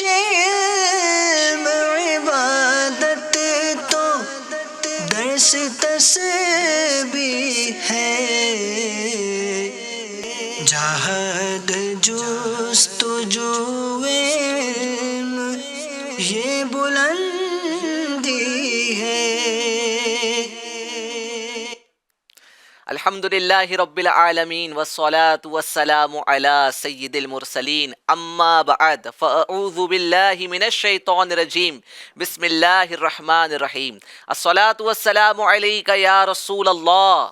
علم عبادت تو درس تسبیح ہے، جہاد جستجو علم یہ بلندی ہے۔ الحمد للہ رب العالمین والصلاة والسلام علی سید المرسلین، اما بعد فاعوذ باللہ من الشیطان الرجیم، بسم اللہ الرحمن الرحیم۔ الصلاة والسلام علیک یا رسول اللہ،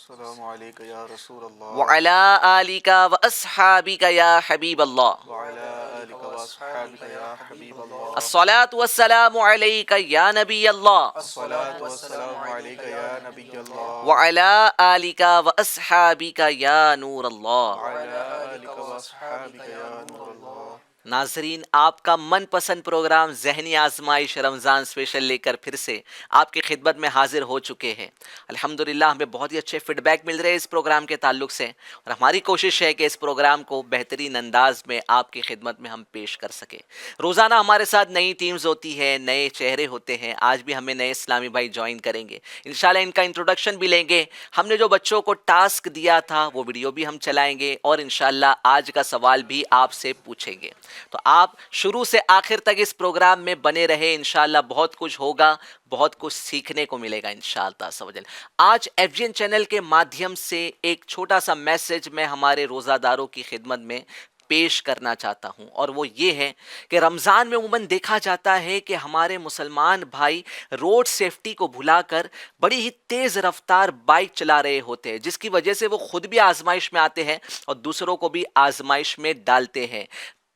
السلام علیکم یا رسول اللہ، وعلی آلک واصحابک یا حبیب اللہ، وعلی آلک واصحابک یا حبیب اللہ، الصلاة والسلام علیک یا نبی اللہ، الصلاۃ والسلام علیک یا نبی اللہ، وعلی آلک واصحابک یا نور اللہ۔ وعلی آلک واصحابک یا نور اللہ۔ ناظرین، آپ کا من پسند پروگرام ذہنی آزمائش رمضان اسپیشل لے کر پھر سے آپ کی خدمت میں حاضر ہو چکے ہیں۔ الحمدللہ ہمیں بہت ہی اچھے فیڈ بیک مل رہے ہیں اس پروگرام کے تعلق سے، اور ہماری کوشش ہے کہ اس پروگرام کو بہترین انداز میں آپ کی خدمت میں ہم پیش کر سکیں۔ روزانہ ہمارے ساتھ نئی ٹیمز ہوتی ہے، نئے چہرے ہوتے ہیں۔ آج بھی ہمیں نئے اسلامی بھائی جوائن کریں گے، انشاءاللہ ان کا انٹروڈکشن بھی لیں گے۔ ہم نے جو بچوں کو ٹاسک دیا تھا وہ ویڈیو بھی ہم چلائیں گے، اور انشاءاللہ آج کا سوال بھی آپ سے پوچھیں گے۔ تو آپ شروع سے آخر تک اس پروگرام میں بنے رہے، انشاءاللہ بہت کچھ ہوگا، بہت کچھ سیکھنے کو ملے گا انشاءاللہ عز و جل۔ آج ایف جی این چینل کے مادھیم سے ایک چھوٹا سا میسج میں ہمارے روزہ داروں کی خدمت میں پیش کرنا چاہتا ہوں، اور وہ یہ ہے کہ رمضان میں عموماً دیکھا جاتا ہے کہ ہمارے مسلمان بھائی روڈ سیفٹی کو بھلا کر بڑی ہی تیز رفتار بائک چلا رہے ہوتے ہیں، جس کی وجہ سے وہ خود بھی آزمائش میں آتے ہیں اور دوسروں کو بھی آزمائش میں ڈالتے ہیں۔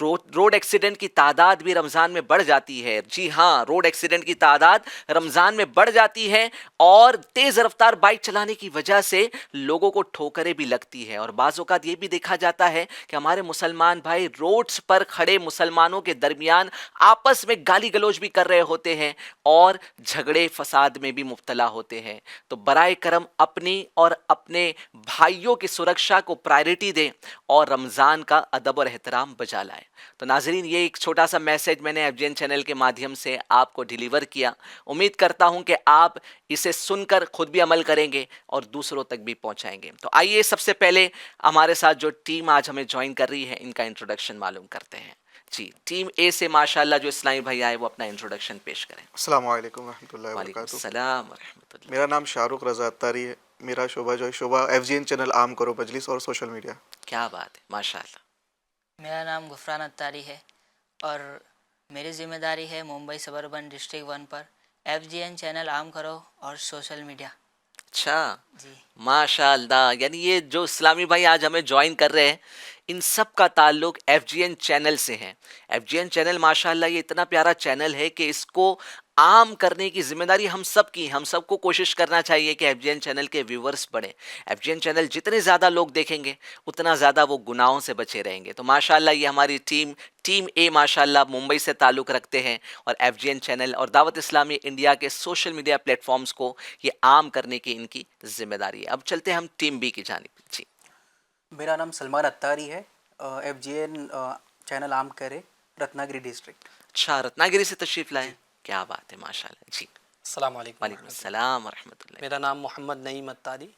روڈ ایکسیڈنٹ کی تعداد بھی رمضان میں بڑھ جاتی ہے۔ جی ہاں، روڈ ایکسیڈنٹ کی تعداد رمضان میں بڑھ جاتی ہے، اور تیز رفتار بائک چلانے کی وجہ سے لوگوں کو ٹھوکریں بھی لگتی ہے، اور بعض اوقات یہ بھی دیکھا جاتا ہے کہ ہمارے مسلمان بھائی روڈز پر کھڑے مسلمانوں کے درمیان آپس میں گالی گلوچ بھی کر رہے ہوتے ہیں اور جھگڑے فساد میں بھی مبتلا ہوتے ہیں۔ تو برائے کرم اپنی اور اپنے بھائیوں کی سرکشا کو پرائرٹی دیں اور رمضان کا ادب اور احترام بجا لائیں۔ تو ناظرین، یہ ایک چھوٹا سا میسج میں نے ایف جی این چینل کے مادھیم سے آپ کو ڈیلیور کیا۔ امید کرتا ہوں کہ آپ اسے سن کر خود بھی عمل کریں گے اور دوسروں تک بھی پہنچائیں گے۔ تو آئیے سب سے پہلے ہمارے ساتھ جو ٹیم آج ہمیں جوائن کر رہی ہے ان کا انٹروڈکشن معلوم کرتے ہیں۔ جی، ٹیم اے سے ماشاءاللہ جو اسلامی بھائی آئے وہ اپنا انٹروڈکشن پیش کریں۔ السلام علیکم ورحمۃ اللہ وعلیکم وبرکاتہ۔ السلام ورحمۃ اللہ۔ میرا نام شاہ رخ رضا اتاری ہے۔ میرا شعبہ جو ہے شعبہ ایف جی این چینل عام کرو مجلس اور سوشل میڈیا۔ کیا بات ہے، ماشاءاللہ۔ میرا نام غفران اتاری ہے، اور میری ذمہ داری ہے ممبئی سبربن ڈسٹرکٹ 1 پر ایف جی این چینل عام کرو اور سوشل میڈیا۔ اچھا، جی، ماشاء اللہ، یعنی یہ جو اسلامی بھائی آج ہمیں جوائن کر رہے ہیں ان سب کا تعلق ایف جی این چینل سے ہے۔ ایف جی این چینل ماشاء اللہ یہ اتنا پیارا چینل ہے کہ اس کو عام کرنے کی ذمہ داری ہم سب کی، ہم سب کو کوشش کرنا چاہیے کہ ایف جی این چینل کے ویورز بڑھیں۔ ایف جی این چینل جتنے زیادہ لوگ دیکھیں گے اتنا زیادہ وہ گناہوں سے بچے رہیں گے۔ تو ماشاءاللہ یہ ہماری ٹیم اے ماشاءاللہ ممبئی سے تعلق رکھتے ہیں، اور ایف جی این چینل اور دعوت اسلامی انڈیا کے سوشل میڈیا پلیٹ فارمز کو یہ عام کرنے کی ان کی ذمہ داری ہے۔ اب چلتے ہیں ہم ٹیم بی کی جانب۔ جی، میرا نام سلمان اتاری ہے، ایف جی این چینل عام کرے رتناگری ڈسٹرکٹ۔ اچھا، رتناگری سے تشریف لائے، کیا بات ہے، ماشاءاللہ۔ جی، السلام علیکم وعلیکم السلام ورحمۃ اللہ۔ میرا نام محمد نعیم اتاری،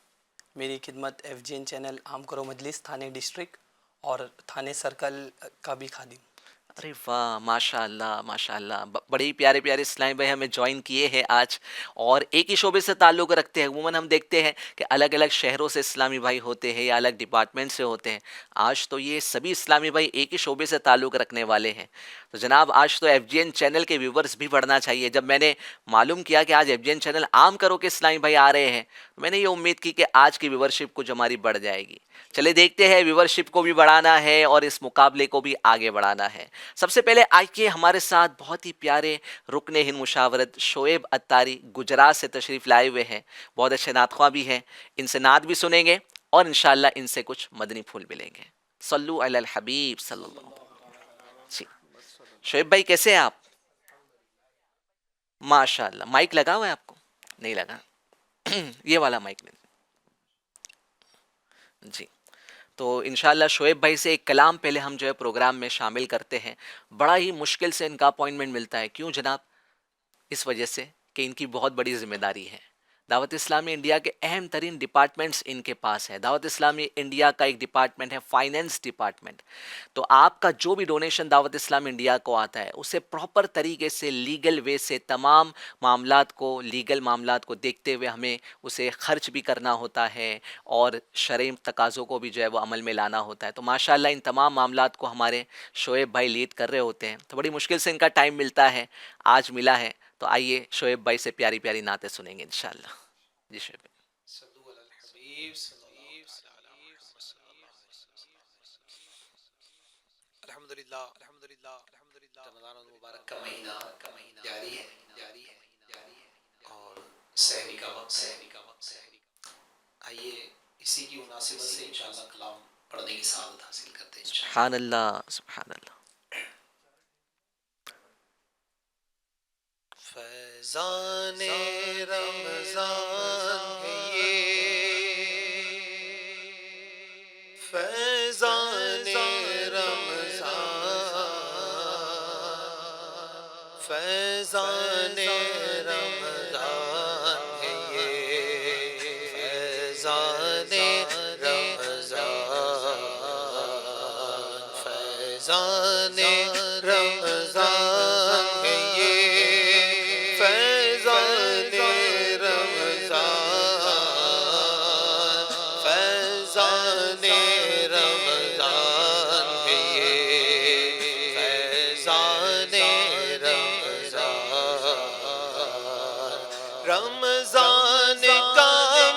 میری خدمت ایف جی این چینل عام کرو مجلس تھانے ڈسٹرکٹ اور تھانے سرکل کا بھی خادم۔ ارے واہ، ماشاء اللہ ماشاء اللہ، بڑے ہی پیارے پیارے اسلامی بھائی ہمیں جوائن کیے ہیں آج، اور ایک ہی شعبے سے تعلق رکھتے ہیں۔ عموماً ہم دیکھتے ہیں کہ الگ الگ شہروں سے اسلامی بھائی ہوتے ہیں یا الگ ڈپارٹمنٹ سے ہوتے ہیں، آج تو یہ سبھی اسلامی بھائی ایک ہی شعبے سے تعلق رکھنے والے ہیں۔ تو جناب آج تو ایف جی این چینل کے ویورز بھی بڑھنا چاہیے۔ جب میں نے معلوم کیا کہ آج ایف جی این چینل عام کرو کے اسلامی بھائی آ رہے ہیں، میں نے یہ امید کی کہ آج کی ویورشپ کچھ ہماری بڑھ جائے گی۔ چلے دیکھتے ہیں، ویورشپ کو بھی بڑھانا ہے اور اس مقابلے کو بھی آگے بڑھانا ہے۔ سب سے پہلے آئیے ہمارے ساتھ بہت ہی پیارے رکن ہند مشاورت شعیب اتاری گجرات سے تشریف لائے ہوئے ہیں، بہت اچھے نعت خواں بھی ہیں، ان سے نعت بھی سنیں گے اور انشاءاللہ ان سے کچھ مدنی پھول بھی لیں گے۔ صلو علی الحبیب صلی اللہ علیہ وسلم۔ جی، شعیب بھائی کیسے ہیں آپ؟ ماشاءاللہ، مائک لگا ہوا ہے آپ کو؟ نہیں لگا، یہ والا مائک نہیں۔ جی، تو انشاءاللہ شعیب بھائی سے ایک کلام پہلے ہم جو ہے پروگرام میں شامل کرتے ہیں. بڑا ہی مشکل سے ان کا اپوائنٹمنٹ ملتا ہے. کیوں جناب؟ اس وجہ سے کہ ان کی بہت بڑی ذمہ داری ہے. دعوت اسلامی انڈیا کے اہم ترین ڈپارٹمنٹس ان کے پاس ہے. دعوت اسلامی انڈیا کا ایک ڈپارٹمنٹ ہے فائنینس ڈپارٹمنٹ. تو آپ کا جو بھی ڈونیشن دعوت اسلامی انڈیا کو آتا ہے اسے پراپر طریقے سے لیگل وے سے تمام معاملات کو لیگل معاملات کو دیکھتے ہوئے ہمیں اسے خرچ بھی کرنا ہوتا ہے اور شرعی تقاضوں کو بھی جو ہے وہ عمل میں لانا ہوتا ہے. تو ماشاءاللہ ان تمام معاملات کو ہمارے شعیب بھائی لیڈ کر رہے ہوتے ہیں. تو بڑی مشکل سے ان کا ٹائم ملتا ہے, آج ملا ہے. تو آئیے شعیب بھائی سے پیاری پیاری نعتیں سنیں گے انشاءاللہ. جی شعیب بھائی. الحمدللہ رمضان المبارک کا مہینہ جاری ہے اور سحری کا وقت ہے. آئیے اسی کی مناسبت سے انشاءاللہ کلام پڑھنے کی سعادت حاصل کرتے ہیں. سبحان اللہ سبحان اللہ. فیضان رمضان ہے یہ, فیضان رمضان, فیضان رمضان ہے یہ, فیضان رمضان, فیضان رمضان ہے یہ, فیضان رمضان, فیضان رمضان ہے یہ, فیضان رمضان. رمضان کا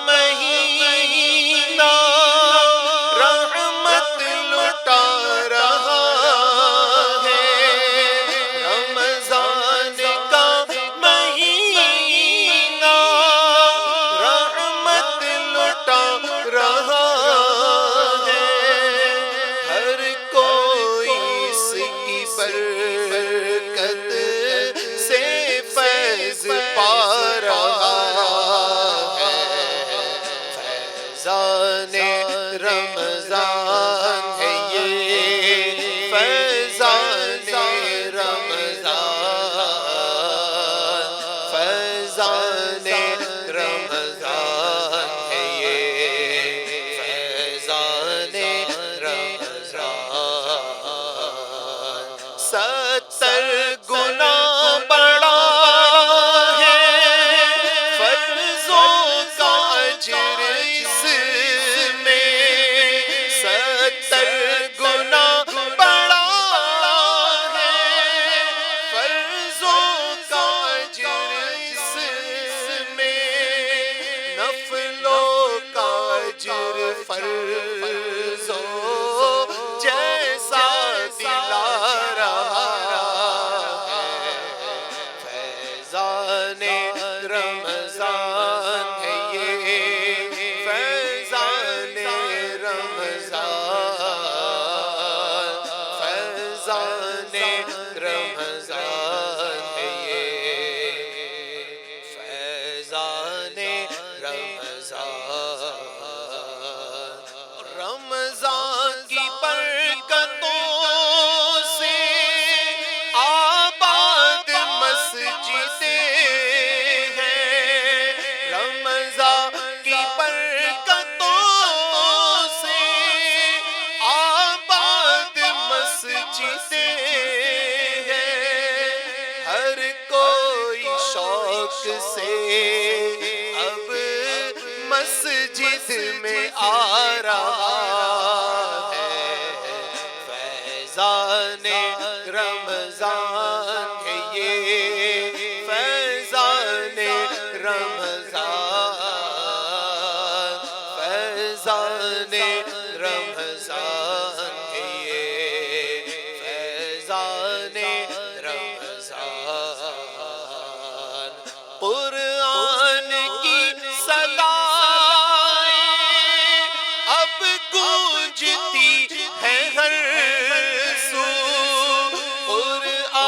مہینہ رحمت لٹا رہا ہے, رمضان کا مہینہ رحمت لٹا رہا ہے, ہر کوئی اس کی برکت سے فیض پا رہا ہے. فیضان رمضان ہے یہ, فیضان رمضان, فیضان رمضان ہے یہ, فیضان رمضان. 70 گنا بڑا ہے فرضوں کا اجر اس میں, 70 گنا بڑا ہے فرضوں کا اجر اس میں, نفلوں کا اجر فرضوں جیسا دلا رہا ہے. فیضان رمضان ہے یہ, فیضان رمضان, فیضان رمضان ہے یہ, فیضان رمضان. رمضان کی برکتوں سے آباد مسجدیں ہیں, رمضان کی برکتوں سے آباد مسجدیں ہیں, ہر کوئی شوق سے اب مسجد میں آ رہا ہے. فیضان رمضان ہے یہ, فیضان رمضان, فیضان رمضان ہے یہ, فیضان رمضان. قرآن کی صدائیں اب گونجتی ہے ہر سو, قرآن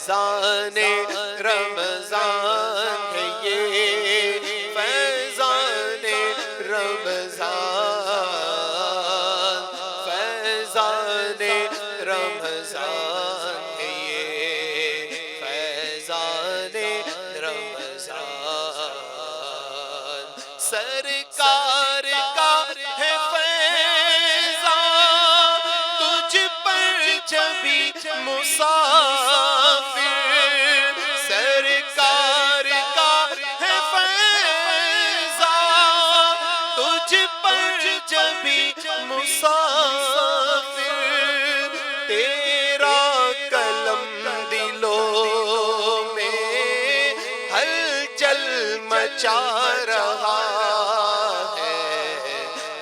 فیضان رمضان ہے یہ فیضان رمضان فیضان رمضان ہے یہ فیضان رمضان سرکار کا ہے فیضان تجھ پر جبھی مسافر سرکار کا ہے فیضان تجھ پر جبھی مسافر تیرا کلم دلوں میں ہلچل مچا رہا ہے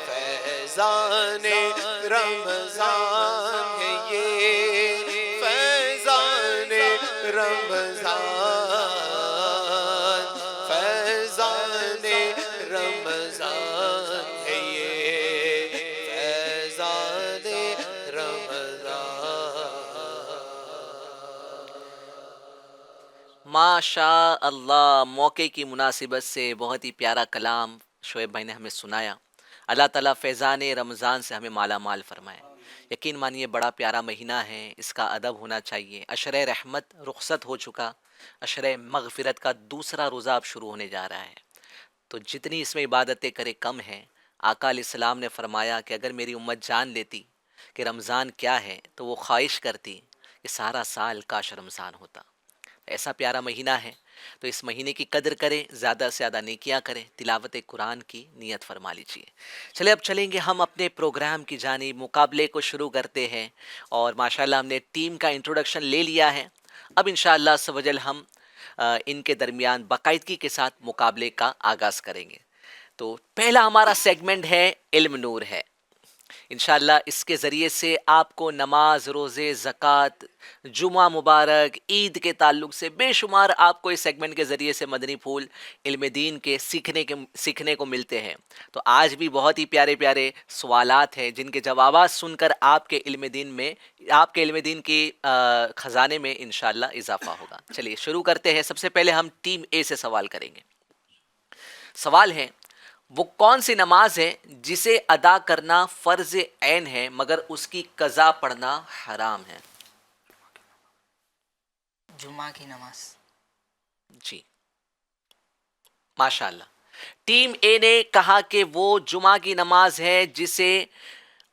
فیضان رمضان ہے یہ فیضان رمضان فیضان رمضان ہے یہ فیضان رمضان ماشاء اللہ، موقع کی مناسبت سے بہت ہی پیارا کلام شعیب بھائی نے ہمیں سنایا. اللہ تعالیٰ فیضان رمضان سے ہمیں مالا مال فرمائے. یقین مانیے بڑا پیارا مہینہ ہے، اس کا ادب ہونا چاہیے. عشرِ رحمت رخصت ہو چکا، عشرِ مغفرت کا دوسرا روزہ اب شروع ہونے جا رہا ہے. تو جتنی اس میں عبادتیں کرے کم ہیں. آقا علیہ السلام نے فرمایا کہ اگر میری امت جان لیتی کہ رمضان کیا ہے تو وہ خواہش کرتی کہ سارا سال کاش رمضان ہوتا. ایسا پیارا مہینہ ہے تو اس مہینے کی قدر کریں، زیادہ سے زیادہ نیکیاں کریں، تلاوت قرآن کی نیت فرما لیجیے. چلے اب چلیں گے ہم اپنے پروگرام کی جانب، مقابلے کو شروع کرتے ہیں. اور ماشاءاللہ ہم نے ٹیم کا انٹروڈکشن لے لیا ہے. اب انشاءاللہ عز و جل ہم ان کے درمیان باقاعدگی کے ساتھ مقابلے کا آغاز کریں گے. تو پہلا ہمارا سیگمنٹ ہے علم نور ہے. انشاءاللہ اس کے ذریعے سے آپ کو نماز، روزے، زکوٰۃ، جمعہ مبارک، عید کے تعلق سے بے شمار آپ کو اس سیگمنٹ کے ذریعے سے مدنی پھول علم دین کے سیکھنے کو ملتے ہیں. تو آج بھی بہت ہی پیارے پیارے سوالات ہیں جن کے جوابات سن کر آپ کے علم دین کی خزانے میں انشاءاللہ اضافہ ہوگا. چلیے شروع کرتے ہیں. سب سے پہلے ہم ٹیم اے سے سوال کریں گے. سوال ہے وہ کون سی نماز ہے جسے ادا کرنا فرض عین ہے مگر اس کی قضا پڑھنا حرام ہے؟ جمعہ کی نماز. جی ماشاءاللہ. ٹیم اے نے کہا کہ وہ جمعہ کی نماز ہے جسے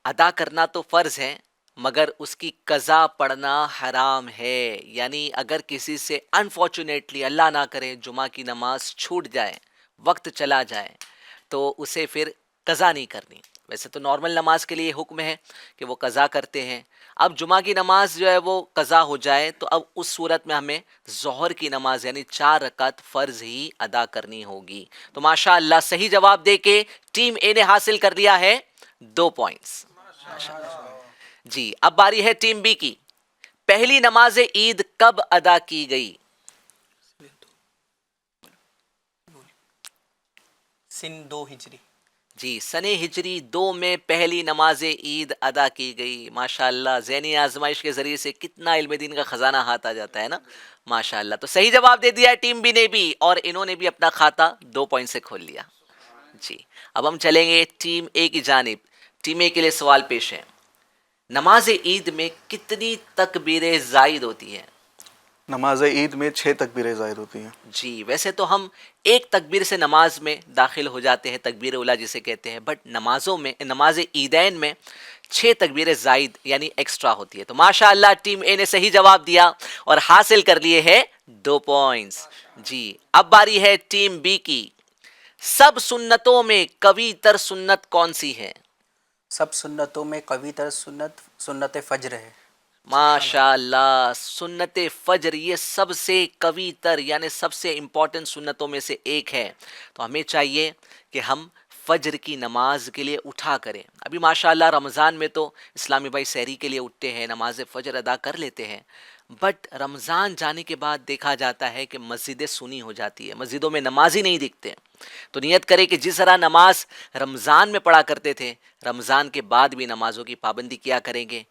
ادا کرنا تو فرض ہے مگر اس کی قضا پڑھنا حرام ہے. یعنی اگر کسی سے انفارچونیٹلی اللہ نہ کرے جمعہ کی نماز چھوٹ جائے، وقت چلا جائے، تو اسے پھر قضا نہیں کرنی. ویسے تو نارمل نماز کے لیے حکم ہے کہ وہ قضا کرتے ہیں. اب جمعہ کی نماز جو ہے وہ قضا ہو جائے تو اب اس صورت میں ہمیں ظہر کی نماز یعنی 4 رکعت فرض ہی ادا کرنی ہوگی. تو ماشاءاللہ صحیح جواب دے کے ٹیم اے نے حاصل کر لیا ہے 2 پوائنٹس. جی اب باری ہے ٹیم بی کی. پہلی نماز عید کب ادا کی گئی؟ سن 2 ہجری. جی سن ہجری 2 میں پہلی نماز عید ادا کی گئی. ماشاءاللہ ذہنی آزمائش کے ذریعے سے کتنا علم دین کا خزانہ ہاتھ آ جاتا ہے نا. ماشاءاللہ تو صحیح جواب دے دیا ہے ٹیم بی نے بھی اور انہوں نے بھی اپنا کھاتا 2 پوائنٹ سے کھول لیا. جی اب ہم چلیں گے ٹیم اے کی جانب. ٹیم اے کے لیے سوال پیش ہے. نماز عید میں کتنی تکبیریں زائد ہوتی ہیں؟ نماز عید میں 6 تکبیریں زائد ہوتی ہیں. جی ویسے تو ہم ایک تکبیر سے نماز میں داخل ہو جاتے ہیں، تکبیر اولیٰ جسے کہتے ہیں، بٹ نماز عیدین میں 6 تکبیریں زائد یعنی ایکسٹرا ہوتی ہے. تو ماشاءاللہ ٹیم اے نے صحیح جواب دیا اور حاصل کر لیے ہیں 2 پوائنٹس. جی اب باری ہے ٹیم بی کی. سب سنتوں میں قوی تر سنت کون سی ہے؟ سب سنتوں میں قوی تر سنت فجر ہے. ماشاءاللہ سنت فجر یہ سب سے قوی تر یعنی سب سے امپورٹنٹ سنتوں میں سے ایک ہے. تو ہمیں چاہیے کہ ہم فجر کی نماز کے لیے اٹھا کریں. ابھی ماشاءاللہ رمضان میں تو اسلامی بھائی سحری کے لیے اٹھتے ہیں، نماز فجر ادا کر لیتے ہیں، بٹ رمضان جانے کے بعد دیکھا جاتا ہے کہ مسجدیں سنی ہو جاتی ہے، مسجدوں میں نمازی نہیں دکھتے. تو نیت کرے کہ جس طرح نماز رمضان میں پڑھا کرتے تھے رمضان کے بعد بھی نمازوں کی پابندی کیا کریں گے.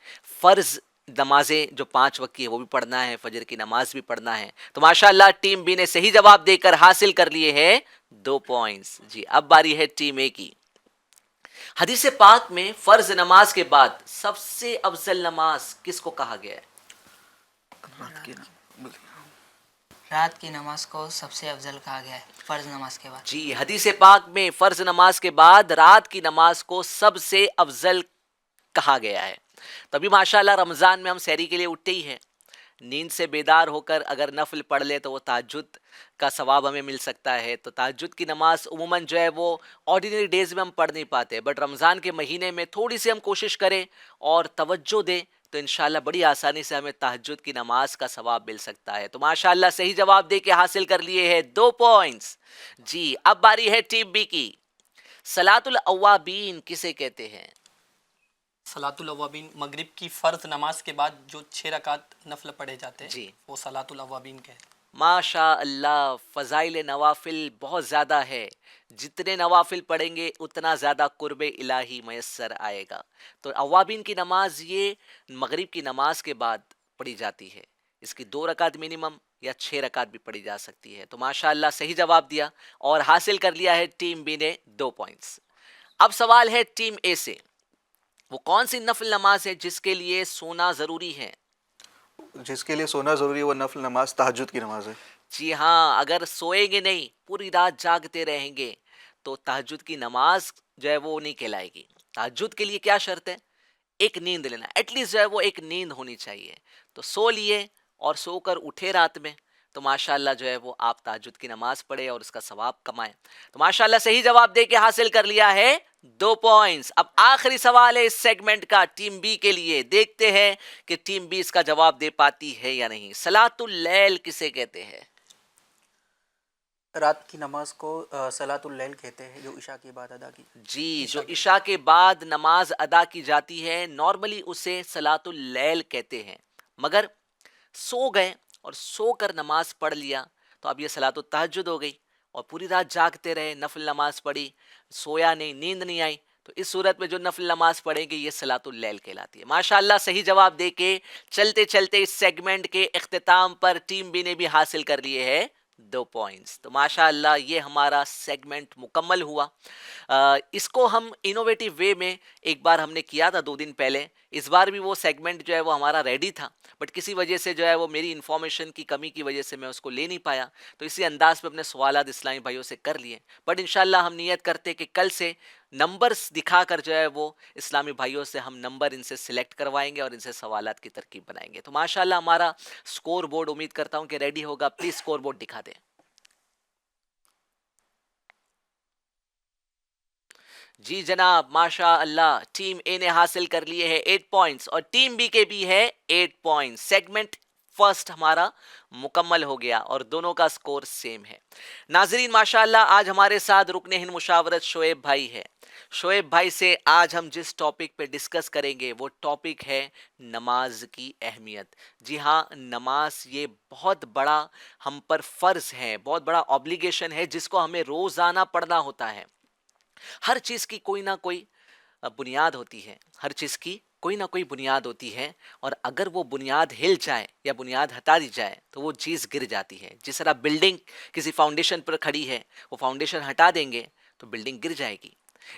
فرض نمازیں جو 5 وقت کی ہے وہ بھی پڑھنا ہے, فجر کی نماز بھی پڑھنا ہے. تو ماشاءاللہ ٹیم بی نے صحیح جواب دے کر حاصل کر لیے ہیں 2 پوائنٹس. جی اب باری ہے ٹیم اے کی. حدیث پاک میں فرض نماز کے بعد سب سے افضل نماز کس کو کہا گیا ہے؟ رات کی نماز کو سب سے افضل کہا گیا ہے فرض نماز کے بعد. جی حدیث پاک میں فرض نماز کے بعد رات کی نماز کو سب سے افضل کہا گیا ہے. تبھی ماشاءاللہ رمضان میں ہم سحری کے لیے اٹھتے ہی ہیں, نیند سے بیدار ہو کر اگر نفل پڑھ لے تو وہ تہجد کا ثواب ہمیں مل سکتا ہے. تو تہجد کی نماز عموماً جو ہے وہ آرڈینری ڈیز میں ہم پڑھ نہیں پاتے, بٹ رمضان کے مہینے میں تھوڑی سی ہم کوشش کریں اور توجہ دیں تو انشاءاللہ بڑی آسانی سے ہمیں تہجد کی نماز کا ثواب مل سکتا ہے. تو ماشاءاللہ صحیح جواب دے کے حاصل کر لیے ہیں 2 پوائنٹس. جی اب باری ہے ٹیم بی کی. صلاۃ الاوابین کسے کہتے ہیں؟ صلاۃ الاوابین مغرب کی فرض نماز کے بعد جو 6 رکعت نفل پڑھے جاتے ہیں جی. وہ صلاۃ الاوابین کے ہیں. ماشاء اللہ فضائل نوافل بہت زیادہ ہے, جتنے نوافل پڑھیں گے اتنا زیادہ قرب الہی میسر آئے گا. تو اوابین کی نماز یہ مغرب کی نماز کے بعد پڑھی جاتی ہے. اس کی 2 رکعت منیمم یا 6 رکعت بھی پڑھی جا سکتی ہے. تو ماشاءاللہ صحیح جواب دیا اور حاصل کر لیا ہے ٹیم بی نے 2 پوائنٹس. اب سوال ہے ٹیم اے سے, وہ کون سی نفل نماز ہے جس کے لیے سونا ضروری ہے؟ جس کے لیے سونا ضروری ہے وہ نفل نماز تہجد کی نماز ہے. جی ہاں, اگر سوئیں گے نہیں پوری رات جاگتے رہیں گے تو تہجد کی نماز جو ہے وہ نہیں کہلائے گی. تہجد کے لیے کیا شرط ہے؟ ایک نیند لینا, ایٹ لیسٹ جو ہے وہ ایک نیند ہونی چاہیے. تو سو لیے اور سو کر اٹھے رات میں تو ماشاءاللہ جو ہے وہ آپ تہجد کی نماز پڑھے اور اس کا ثواب کمائیں. تو ماشاءاللہ صحیح جواب دے کے حاصل کر لیا ہے 2 پوائنٹس. اب آخری سوال ہے اس سیگمنٹ کا ٹیم بی کے لیے, دیکھتے ہیں کہ ٹیم بی اس کا جواب دے پاتی ہے یا نہیں. صلاۃ اللیل کسے کہتے ہیں؟ رات کی نماز کو صلاۃ اللیل کہتے ہیں جو عشاء کے بعد ادا کی. جی, جو عشاء کے بعد نماز ادا کی جاتی ہے نارملی اسے صلاۃ اللیل کہتے ہیں, مگر سو گئے اور سو کر نماز پڑھ لیا تو اب یہ صلاۃ التہجد ہو گئی, اور پوری رات جاگتے رہے نفل نماز پڑھی, سویا نہیں, نیند نہیں آئی, تو اس صورت میں جو نفل نماز پڑھیں گے یہ صلاۃ اللیل کہلاتی ہے. ماشاءاللہ صحیح جواب دے کے چلتے چلتے اس سیگمنٹ کے اختتام پر ٹیم بی نے بھی حاصل کر لیے ہے 2 پوائنٹس. تو ماشاءاللہ یہ ہمارا سیگمنٹ مکمل ہوا. اس کو ہم انوویٹیو وے میں ایک بار ہم نے کیا تھا 2 دن پہلے, اس بار بھی وہ سیگمنٹ جو ہے وہ ہمارا ریڈی تھا, بٹ کسی وجہ سے جو ہے وہ میری انفارمیشن کی کمی کی وجہ سے میں اس کو لے نہیں پایا. تو اسی انداز پہ اپنے سوالات اسلامی بھائیوں سے کر لیے, بٹ انشاءاللہ ہم نیت کرتے کہ کل سے نمبرز دکھا کر جو ہے وہ اسلامی بھائیوں سے ہم نمبر ان سے سلیکٹ کروائیں گے اور ان سے سوالات کی ترکیب بنائیں گے. تو ماشاءاللہ ہمارا سکور بورڈ امید کرتا ہوں کہ ریڈی ہوگا. پلیز سکور بورڈ دکھا دیں. جی جناب, ماشاء اللہ ٹیم اے نے حاصل کر لیے ہیں 8 پوائنٹس اور ٹیم بی کے بھی ہے 8 پوائنٹس. سیگمنٹ فرسٹ ہمارا مکمل ہو گیا اور دونوں کا سکور سیم ہے. ناظرین ماشاءاللہ آج ہمارے ساتھ رکن ہند مشاورت شعیب بھائی ہے. شعیب بھائی سے آج ہم جس ٹاپک پہ ڈسکس کریں گے وہ ٹاپک ہے نماز کی اہمیت. جی ہاں, نماز یہ بہت بڑا ہم پر فرض ہے, بہت بڑا اوبلیگیشن ہے جس کو ہمیں روزانہ پڑھنا ہوتا ہے. ہر چیز کی کوئی نہ کوئی بنیاد ہوتی ہے, ہر چیز کی کوئی نہ کوئی بنیاد ہوتی ہے, اور اگر وہ بنیاد ہل جائے یا بنیاد ہٹا دی جائے تو وہ چیز گر جاتی ہے. جس طرح بلڈنگ کسی فاؤنڈیشن پر کھڑی ہے, وہ فاؤنڈیشن ہٹا دیں گے تو بلڈنگ گر جائے گی.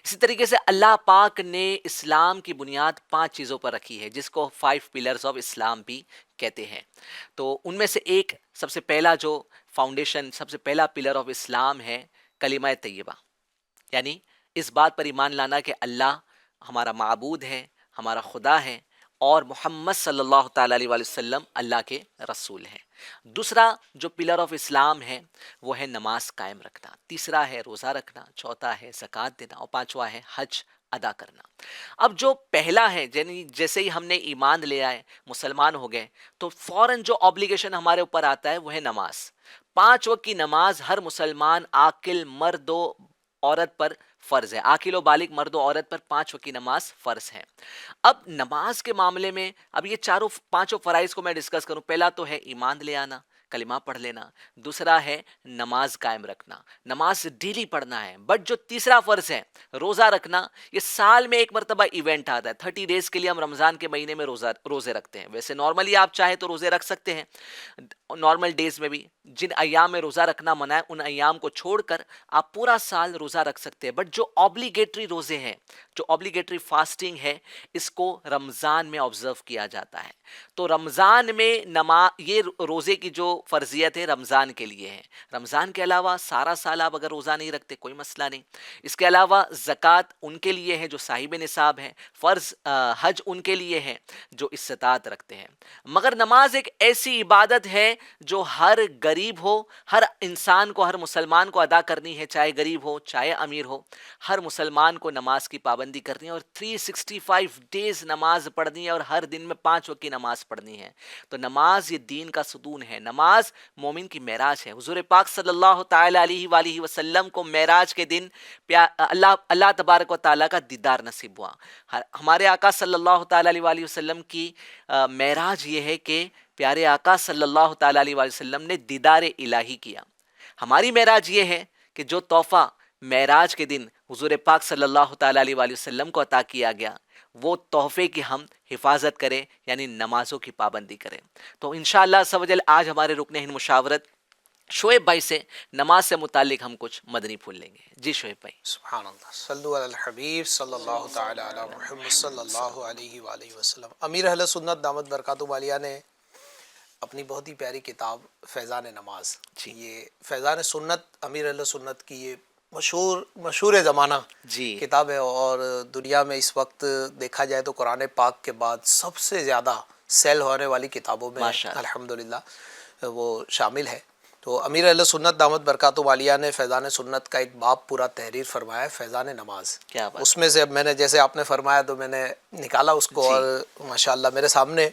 اسی طریقے سے اللہ پاک نے اسلام کی بنیاد 5 چیزوں پر رکھی ہے جس کو 5 پلرز آف اسلام بھی کہتے ہیں. تو ان میں سے ایک سب سے پہلا جو فاؤنڈیشن, سب سے پہلا پلر آف اسلام ہے کلمہ طیبہ, یعنی اس بات پر ایمان لانا کہ اللہ ہمارا معبود ہے, ہمارا خدا ہے, اور محمد صلی اللہ تعالیٰ علیہ وسلم اللہ کے رسول ہیں. دوسرا جو پلر آف اسلام ہے وہ ہے نماز قائم رکھنا. تیسرا ہے روزہ رکھنا. چوتھا ہے زکوٰۃ دینا. اور پانچواں ہے حج ادا کرنا. اب جو پہلا ہے, یعنی جیسے ہی ہم نے ایمان لے آئے, مسلمان ہو گئے, تو فوراً جو اوبلیگیشن ہمارے اوپر آتا ہے وہ ہے نماز. 5 وقت کی نماز ہر مسلمان عاقل مرد و عورت پر فرض ہے. عاقل و بالغ مرد و عورت پر 5 وقت کی نماز فرض ہے. اب نماز کے معاملے میں اب یہ 5 فرائض کو میں ڈسکس کروں. پہلا تو ہے ایمان لے آنا, کلمہ پڑھ لینا، دوسرا ہے نماز قائم رکھنا، نماز ڈیلی پڑھنا ہے. بٹ جو تیسرا فرض ہے روزہ رکھنا، یہ سال میں ایک مرتبہ ایونٹ آتا ہے. 30 ڈیز کے لیے ہم رمضان کے مہینے میں روزے رکھتے ہیں. ویسے نارملی آپ چاہیں تو روزے رکھ سکتے ہیں نارمل ڈیز میں بھی. جن ایام میں روزہ رکھنا منع ہے ان ایام کو چھوڑ کر آپ پورا سال روزہ رکھ سکتے ہیں. بٹ جو اوبلیگیٹری روزے ہیں، جو اوبلیگیٹری فاسٹنگ ہے، اس کو رمضان میں آبزرو کیا جاتا ہے. تو رمضان میں یہ روزے کی جو فرضیت ہے رمضان کے لیے ہے. رمضان کے علاوہ سارا سال آپ اگر روزہ نہیں رکھتے کوئی مسئلہ نہیں. اس کے علاوہ زکوٰۃ ان کے لیے ہے جو صاحب نصاب ہیں، فرض حج ان کے لیے ہے جو استطاعت رکھتے ہیں. مگر نماز ایک ایسی عبادت ہے جو ہر غریب ہو، ہر انسان کو، ہر مسلمان کو ادا کرنی ہے، چاہے غریب ہو چاہے امیر ہو. ہر مسلمان کو نماز کی پابندی کرنی ہے اور 365 ڈیز نماز پڑھنی ہے اور ہر دن میں 5 وقت کی نماز پڑھنی ہے. تو نماز یہ دین کا ستون ہے. نماز مومن کی معراج ہے. حضور پاک صلی اللہ تعالی علیہ وآلہ وسلم کو معراج کے دن اللہ تبارک و تعالیٰ کا دیدار نصیب ہوا. ہمارے آقا صلی اللہ تعالی علیہ وآلہ وسلم کی معراج یہ ہے کہ پیارے آقا صلی اللہ تعالی علیہ وآلہ وسلم نے دیدار الہی کیا. ہماری معراج یہ ہے کہ جو تحفہ معراج کے دن حضور پاک صلی اللہ تعالی علیہ وآلہ وسلم کو عطا کیا گیا وہ تحفے کی ہم حفاظت کریں، یعنی نمازوں کی پابندی کریں. تو انشاءاللہ عز و جل آج ہمارے رکن ہند مشاورت شعیب بھائی سے نماز سے متعلق ہم کچھ مدنی پھول لیں گے. جی شعیب بھائی. سبحان اللہ، صلو علی الحبیب صلی اللہ تعالی علی محمد صلی اللہ علیہ وآلہ وسلم. امیر اہل سنت دامت برکاتہ عالیہ نے اپنی بہت ہی پیاری کتاب فیضان نماز، یہ فیضان سنت امیر اہل سنت کی یہ مشہور زمانہ کتاب ہے، اور دنیا میں اس وقت دیکھا جائے تو قرآن پاک کے بعد سب سے زیادہ سیل ہونے والی کتابوں میں الحمدللہ وہ شامل ہے. تو امیر اہل سنت دامت برکاتہ عالیہ نے فیضان سنت کا ایک باب پورا تحریر فرمایا ہے، فیضان نماز. اس میں سے اب میں نے جیسے آپ نے فرمایا تو میں نے نکالا اس کو، اور ماشاءاللہ میرے سامنے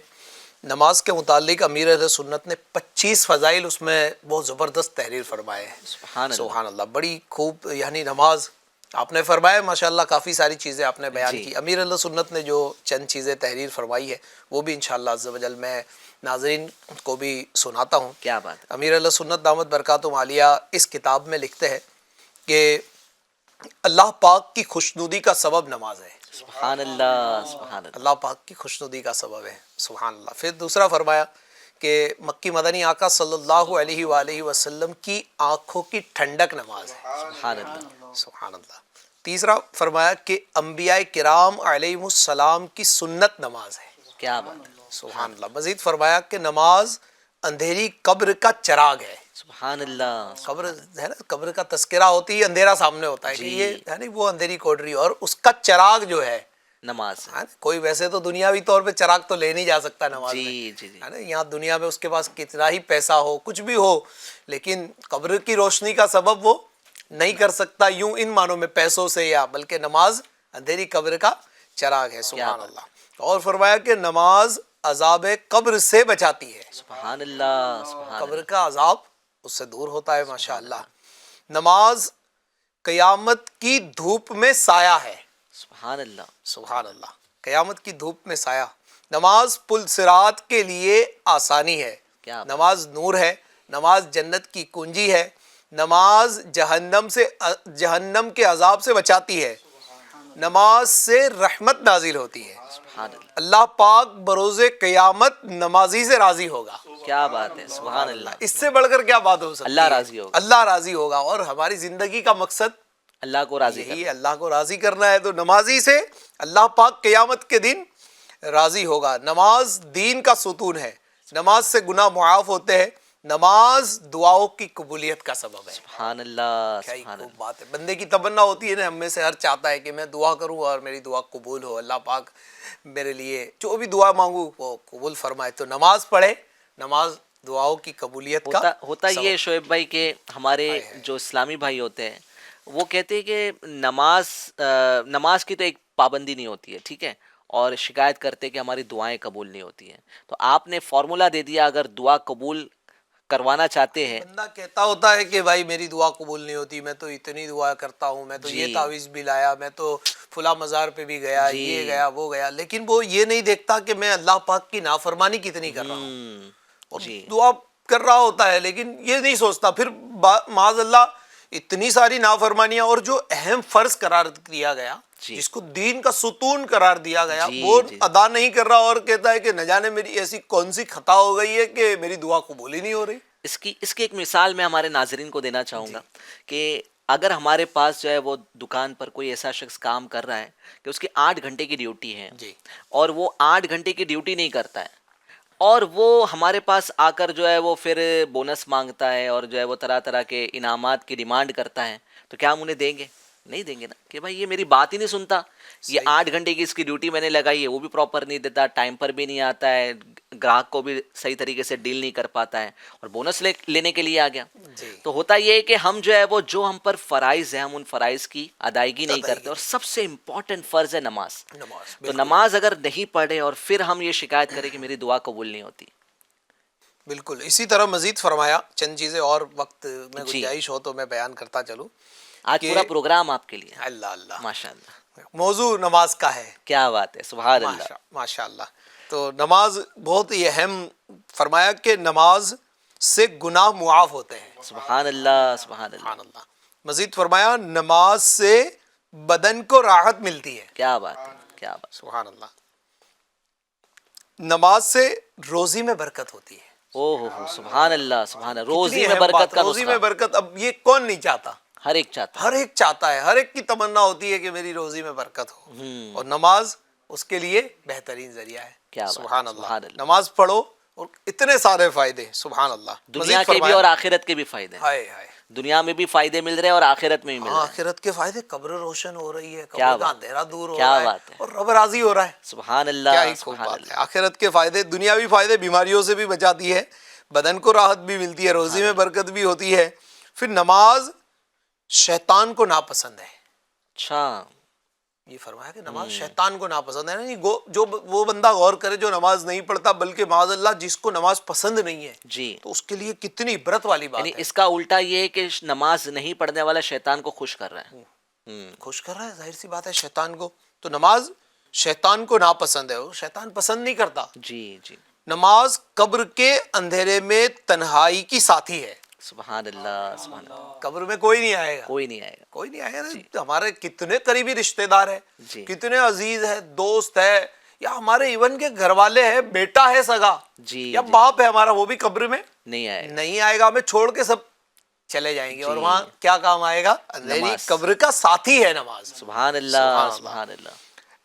نماز کے متعلق امیر اہل سنت نے 25 فضائل اس میں بہت زبردست تحریر فرمائے ہیں. سبحان اللہ، بڑی خوب. یعنی نماز آپ نے فرمایا ماشاءاللہ، کافی ساری چیزیں آپ نے بیان کی. امیر اہل سنت نے جو چند چیزیں تحریر فرمائی ہے وہ بھی انشاءاللہ عز و جل میں ناظرین کو بھی سناتا ہوں. کیا بات ہے. امیر اہل سنت دامت برکاتہ عالیہ اس کتاب میں لکھتے ہیں کہ اللہ پاک کی خوشنودی کا سبب نماز ہے. سبحان اللہ، سبحان اللہ. اللہ پاک کی خوشنودی کا سبب ہے. سبحان اللہ. پھر دوسرا فرمایا کہ مکی مدنی آقا صلی اللہ علیہ وآلہ وسلم کی آنکھوں کی ٹھنڈک نماز ہے. سبحان اللہ، سبحان اللہ. تیسرا فرمایا کہ انبیاء کرام علیہم السلام کی سنت نماز ہے. کیا بات ہے. سبحان اللہ. مزید فرمایا کہ نماز اندھیری قبر کا چراغ ہے. سبحان اللہ. قبر ہے نا، قبر کا تذکرہ ہوتی ہے، اندھیرا سامنے ہوتا ہے کہ یہ ہے نا وہ اندھیری کوٹری، اور اس کا چراغ جو ہے نماز. کوئی ویسے تو دنیاوی طور پہ چراغ تو لے نہیں جا سکتا نماز میں، جی ہے نا. یہاں دنیا میں اس کے پاس کتنا ہی پیسہ ہو، کچھ بھی ہو، لیکن قبر کی روشنی کا سبب وہ نہیں کر سکتا یوں ان معنوں میں پیسوں سے، یا بلکہ نماز اندھیری قبر کا چراغ ہے. سبحان اللہ. اور فرمایا کہ نماز عذاب قبر سے بچاتی ہے. سبحان اللہ، سبحان قبر کا عذاب اس سے دور ہوتا ہے. ماشاءاللہ. نماز قیامت کی دھوپ میں سایہ ہے. سبحان اللہ. سبحان اللہ. قیامت کی دھوپ میں سایہ. نماز پل صراط کے لیے آسانی ہے. نماز نور ہے. نماز جنت کی کنجی ہے. نماز جہنم کے عذاب سے بچاتی ہے. نماز سے رحمت نازل ہوتی ہے. سبحان اللہ. اللہ پاک بروز قیامت نمازی سے راضی ہوگا. کیا بات ہے. سبحان اللہ. اس سے بڑھ کر کیا بات ہو سکتی ہے. اللہ راضی ہوگا. اللہ راضی ہوگا. اور ہماری زندگی کا مقصد اللہ کو راضی یہی ہے، اللہ کو راضی کرنا ہے. تو نمازی سے اللہ پاک قیامت کے دن راضی ہوگا. نماز دین کا ستون ہے. نماز سے گناہ معاف ہوتے ہیں. نماز دعاؤں کی قبولیت کا سبب ہے. سبحان اللہ. کیا ہی خوب بات ہے. بندے کی تمنا ہوتی ہے نا، ہم میں سے ہر چاہتا ہے کہ میں دعا کروں اور میری دعا قبول ہو، اللہ پاک میرے لیے جو بھی دعا مانگوں وہ قبول فرمائے. تو نماز پڑھے. نماز دعاؤں کی قبولیت کا ہوتا یہ شعیب بھائی کہ ہمارے جو اسلامی بھائی ہوتے ہیں وہ کہتے ہیں کہ نماز کی تو ایک پابندی نہیں ہوتی ہے، ٹھیک ہے، اور شکایت کرتے کہ ہماری دعائیں قبول نہیں ہوتی ہیں. تو آپ نے فارمولا دے دیا، اگر دعا قبول کروانا چاہتے ہیں. بندہ کہتا ہوتا ہے کہ بھائی میری دعا قبول نہیں ہوتی، میں تو اتنی دعا کرتا ہوں، میں تو یہ تعویذ بھی لایا، میں تو فلاں مزار پہ بھی گیا، یہ گیا وہ گیا، لیکن وہ یہ نہیں دیکھتا کہ میں اللہ پاک کی نافرمانی کتنی کر رہا ہوں. اور دعا کر رہا ہوتا ہے لیکن یہ نہیں سوچتا، پھر معاذ اللہ اتنی ساری نافرمانیاں، اور جو اہم فرض قرار دیا گیا، جس کو دین کا ستون قرار دیا گیا، وہ ادا نہیں کر رہا اور کہتا ہے کہ نہ جانے میری ایسی کون سی خطا ہو گئی ہے کہ میری دعا قبول ہی نہیں ہو رہی. اس کی ایک مثال میں ہمارے ناظرین کو دینا چاہوں گا کہ اگر ہمارے پاس جو ہے وہ دکان پر کوئی ایسا شخص کام کر رہا ہے کہ اس کی 8 گھنٹے کی ڈیوٹی ہے اور وہ 8 گھنٹے کی ڈیوٹی نہیں کرتا ہے اور وہ ہمارے پاس آ کر جو ہے وہ پھر بونس مانگتا ہے اور جو ہے وہ طرح طرح کے انعامات کی ڈیمانڈ کرتا ہے، تو کیا ہم انہیں دیں گے؟ نہیں دیں گے نا، کہ بھائی یہ میری بات ہی نہیں سنتا، یہ 8 گھنٹے کی اس کی ڈیوٹی میں نے لگائی ہے، وہ بھی پراپر نہیں دیتا، ٹائم پر بھی نہیں آتا ہے، گراہک کو بھی صحیح طریقے سے ڈیل نہیں کر پاتا ہے اور بونس لینے کے لیے آ گیا. تو ہوتا یہ ہے کہ ہم جو ہے وہ جو ہم پر فرائض ہیں ہم ان فرائض کی ادائیگی نہیں کرتے، اور سب سے امپورٹنٹ فرض ہے نماز. تو نماز اگر نہیں پڑھے اور پھر ہم یہ شکایت کریں کہ میری دعا قبول نہیں ہوتی. بالکل اسی طرح مزید فرمایا چند چیزیں اور وقت میں گنجائش ہو تو میں بیان کرتا چلوں. آج پورا پروگرام آپ کے لیے. اللہ اللہ، ماشاء اللہ. موضوع نماز کا ہے. کیا بات ہے، سبحان اللہ. ماشاء اللہ. تو نماز بہت ہی اہم، فرمایا کہ نماز سے گناہ معاف ہوتے ہیں. سبحان اللہ سبحان اللہ. سبحان اللہ. مزید فرمایا نماز سے بدن کو راحت ملتی ہے. کیا بات ہے، کیا بات. سبحان اللہ. نماز سے روزی میں برکت ہوتی ہے. اوہ سبحان اللہ سبحان اللہ. روزی میں برکت کا روزی میں نسخہ برکت، اب یہ کون نہیں چاہتا؟ ہر ایک چاہتا ہے. ہر ایک چاہتا ہے، ہر ایک کی تمنا ہوتی ہے کہ میری روزی میں برکت ہو، اور نماز اس کے لیے بہترین ذریعہ ہے. کیا بات. سبحان اللہ. نماز پڑھو اور اتنے سارے فائدے. سبحان اللہ. دنیا کے بھی اور آخرت کے بھی فائدے. ہائے ہائے. دنیا میں بھی فائدے مل رہے ہیں اور آخرت میں بھی مل رہے ہیں. آخرت کے فائدے، قبر روشن ہو رہی ہے، کیا قبر کا اندھیرا دور ہو کیا رہا بات ہے ہے. اور رب راضی ہو رہا ہے. سبحان کیا اللہ ہی خوب سبحان بات ہے. اللہ. آخرت کے فائدے، دنیاوی فائدے، بیماریوں سے بھی بچاتی ہے، بدن کو راحت بھی ملتی ہے، روزی میں برکت بھی ہوتی ہے. پھر نماز شیطان کو ناپسند ہے. اچھا. یہ فرمایا کہ نماز شیطان کو ناپسند ہے. یعنی جو وہ بندہ غور کرے جو نماز نہیں پڑھتا، بلکہ معاذ اللہ جس کو نماز پسند نہیں ہے، جی، تو اس کے لیے کتنی عبرت والی بات یعنی ہے. اس کا الٹا یہ ہے کہ نماز نہیں پڑھنے والا شیطان کو خوش کر رہا ہے. خوش کر رہا ہے، ظاہر سی بات ہے شیطان کو. تو نماز شیطان کو ناپسند ہے، وہ شیطان پسند نہیں کرتا. جی جی. نماز قبر کے اندھیرے میں تنہائی کی ساتھی ہے. سبحان اللہ سبحان اللہ. قبر میں کوئی نہیں آئے گا، کوئی نہیں آئے گا. کوئی نہیں آئے گا. ہمارے کتنے قریبی رشتہ دار ہیں، جی. کتنے عزیز ہے، دوست ہے، یا ہمارے ایون کے گھر والے ہیں، بیٹا ہے سگا، جی یا باپ ہے ہمارا، وہ بھی قبر میں نہیں آئے گا. نہیں آئے گا. ہمیں چھوڑ کے سب چلے جائیں گے، اور وہاں کیا کام آئے گا؟ اندھیری قبر کا ساتھی ہے نماز. سبحان اللہ سبحان اللہ.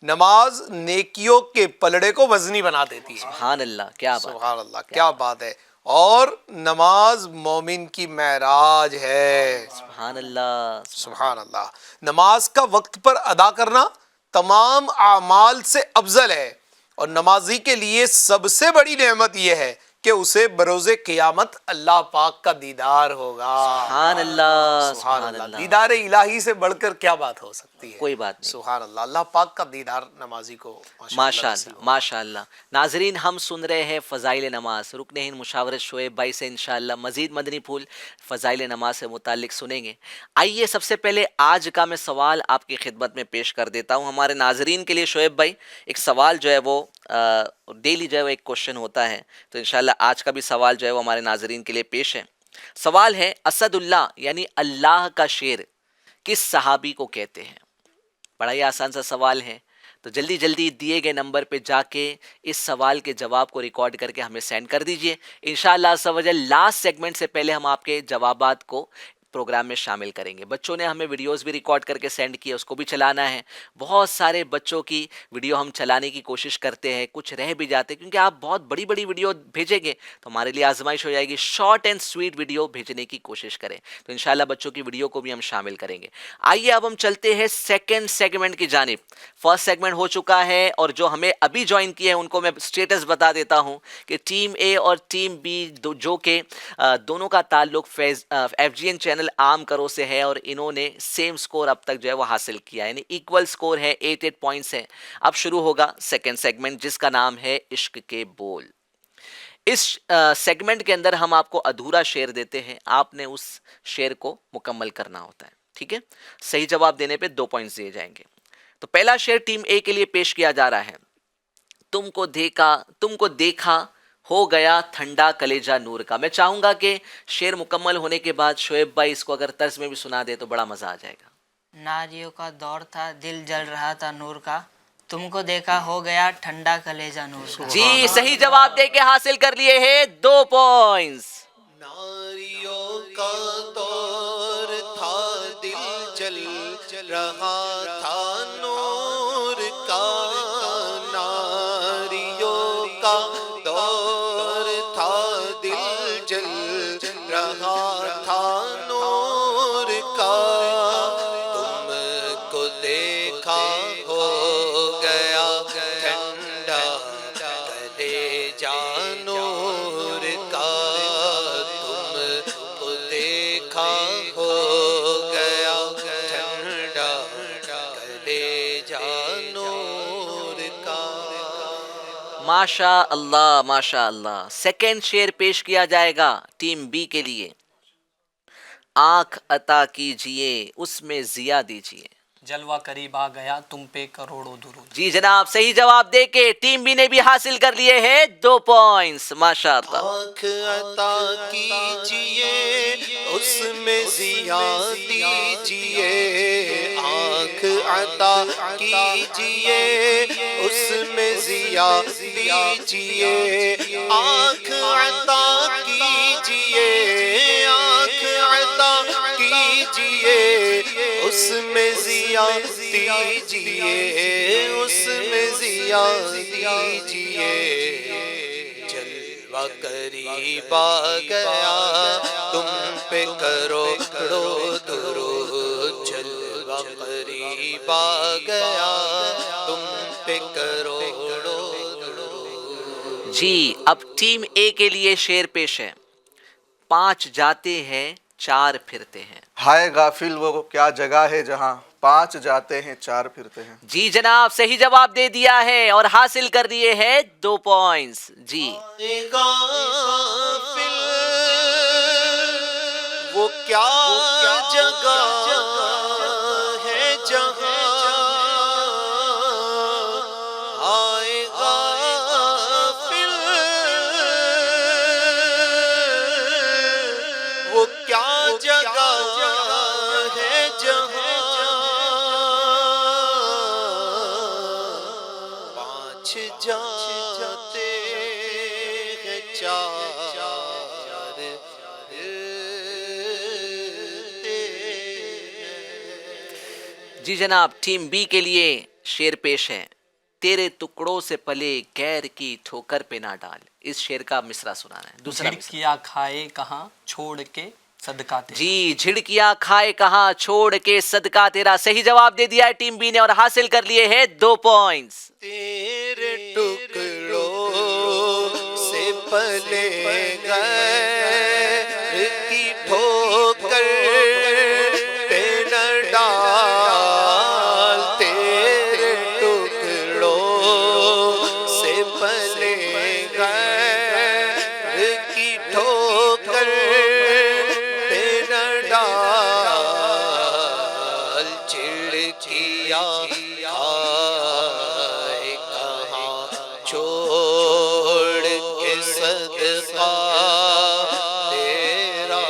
نماز نیکیوں کے پلڑے کو وزنی بنا دیتی ہے. سبحان اللہ. کیا بات. سبحان اللہ، کیا بات ہے. اور نماز مومن کی معراج ہے. سبحان اللہ. سبحان اللہ. نماز کا وقت پر ادا کرنا تمام اعمال سے افضل ہے، اور نمازی کے لیے سب سے بڑی نعمت یہ ہے کہ اسے بروز قیامت اللہ پاک کا دیدار ہوگا. سبحان اللہ سبحان اللہ. دیدار الہی سے بڑھ کر کیا بات ہو سکتی ہے؟ کوئی بات نہیں. سبحان اللہ. اللہ پاک کا دیدار نمازی کو ماشاء اللہ ماشاء اللہ. ناظرین، ہم سن رہے ہیں فضائل نماز. رکن ہند مشاورت شعیب بھائی سے انشاءاللہ مزید مدنی پھول فضائل نماز سے متعلق سنیں گے. آئیے سب سے پہلے آج کا میں سوال آپ کی خدمت میں پیش کر دیتا ہوں. ہمارے ناظرین کے لیے شعیب بھائی ایک سوال جو ہے وہ ڈیلی جو ہے وہ ایک کوشچن ہوتا ہے، تو انشاءاللہ آج کا بھی سوال جو ہے وہ ہمارے ناظرین کے لیے پیش ہے. سوال ہے، اسد اللہ یعنی اللہ کا شیر کس صحابی کو کہتے ہیں؟ بڑا ہی آسان سا سوال ہے، تو جلدی جلدی دیے گئے نمبر پہ جا کے اس سوال کے جواب کو ریکارڈ کر کے ہمیں سینڈ کر دیجئے. انشاءاللہ عز و جل لاسٹ سیگمنٹ سے پہلے ہم آپ کے جوابات کو پروگرام میں شامل کریں گے. بچوں نے ہمیں ویڈیوز بھی ریکارڈ کر کے سینڈ کیے، اس کو بھی چلانا ہے. بہت سارے بچوں کی ویڈیو ہم چلانے کی کوشش کرتے ہیں، کچھ رہ بھی جاتے ہیں کیونکہ آپ بہت بڑی بڑی ویڈیو بھیجیں گے تو ہمارے لیے آزمائش ہو جائے گی. شارٹ اینڈ سویٹ ویڈیو بھیجنے کی کوشش کریں، تو انشاءاللہ بچوں کی ویڈیو کو بھی ہم شامل کریں گے. آئیے اب ہم چلتے ہیں سیکنڈ سیگمنٹ کی جانب. فرسٹ سیگمنٹ ہو چکا ہے، اور جو ہمیں ابھی جوائن کیے ہیں ان کو میں سٹیٹس بتا دیتا ہوں کہ ٹیم اے اور ٹیم بی جو کہ دونوں کا تعلق ایف جی این چینل عام کرو سے ہے، اور انہوں نے سیم سکور اب تک جو ہے وہ حاصل کیا، یعنی ایکول سکور ہے، 8 پوائنٹس ہے. اب شروع ہوگا سیکنڈ سیگمنٹ جس کا نام ہے عشق کے بول. اس سیگمنٹ کے اندر ہم آپ کو ادھورا شعر دیتے ہیں، آپ نے اس شعر کو مکمل کرنا ہوتا ہے. ٹھیک ہے، صحیح جواب دینے پہ 2 پوائنٹس دیے جائیں گے. تو پہلا شعر ٹیم اے کے لیے پیش کیا جا رہا ہے. تم کو دیکھا ہو گیا ٹھنڈا کلیجہ نور کا. میں چاہوں گا کہ شعر مکمل ہونے کے بعد شعیب بھائی اس کو اگر طرز میں بھی سنا دے تو بڑا مزہ آ جائے گا. ناریوں کا دور تھا دل جل رہا تھا نور کا، تم کو دیکھا ہو گیا ٹھنڈا کلیجہ نور کا. جی صحیح جواب دے کے حاصل کر لیے ہیں 2 پوائنٹس. ناریوں کا دور تھا دل جل رہا تھا نور کا، ناریوں کا دور تھا دل جل رہا تھا نور کا، تم کو دیکھا ہو گیا ٹھنڈا کلیجہ نور کا، تم کو دیکھا ہو گیا ٹھنڈا کلیجہ نور کا. ماشاء اللہ ماشاء اللہ. سیکنڈ شعر پیش کیا جائے گا ٹیم بی کے لیے. آنکھ عطا کیجئے اس میں ضیا دیجئے. جلوہ قریب آ گیا تم پہ کروڑوں درود. جی جناب صحیح جواب دے کے ٹیم بی نے بھی حاصل کر لیے ہیں 2 پوائنٹس. ماشاء اللہ. آنکھ عطا کیجئے اس میں ضیا دیجئے، آنکھ عطا کیجئے اس میں ضیا دیجئے، آنکھ عطا کیجئے، آنکھ عطا کیجئے اس میں ضیا دیجئے، اس میں ضیا دیجئے. جلوہ قریب آ گیا تم پہ کروڑوں درود، جلوہ قریب آ گیا تم پہ کروڑوں درود. جی اب ٹیم اے کے لیے شعر پیش ہے. 5 جاتے ہیں 4 پھرتے ہیں. ہائے غافل وہ کیا جگہ ہے جہاں 5 جاتے ہیں 4 پھرتے ہیں. جی جناب صحیح جواب دے دیا ہے اور حاصل کر لیے ہیں 2 پوائنٹس. جی غافل وہ کیا جگہ ہے جہاں، آئے غافل وہ کیا جگہ ہے جہاں، 5 جاتے ہیں 4 جی جناب ٹیم بی کے لیے شعر پیش ہے. تیرے ٹکڑوں سے پلے غیر کی ٹھوکر پہ نہ ڈال. اس شعر کا مصرع سنانا ہے. دوسرا مصرع. جھڑکیاں کھائے کہاں چھوڑ کے صدقہ تیرا. جی جھڑکیاں کھائے کہاں چھوڑ کے صدقہ تیرا. صحیح جواب دے دیا ہے ٹیم بی نے اور حاصل کر لیے ہیں 2 پوائنٹس. تیرے ٹکڑوں سے پلے غیر کی ٹھوکر پہ نہ ڈال، تیرے ٹکڑوں سے پلے غیر کی ٹھوکر پہ نہ ڈال، چڑکیاں کھائے کہاں چھوڑ کے صدقہ تیرا،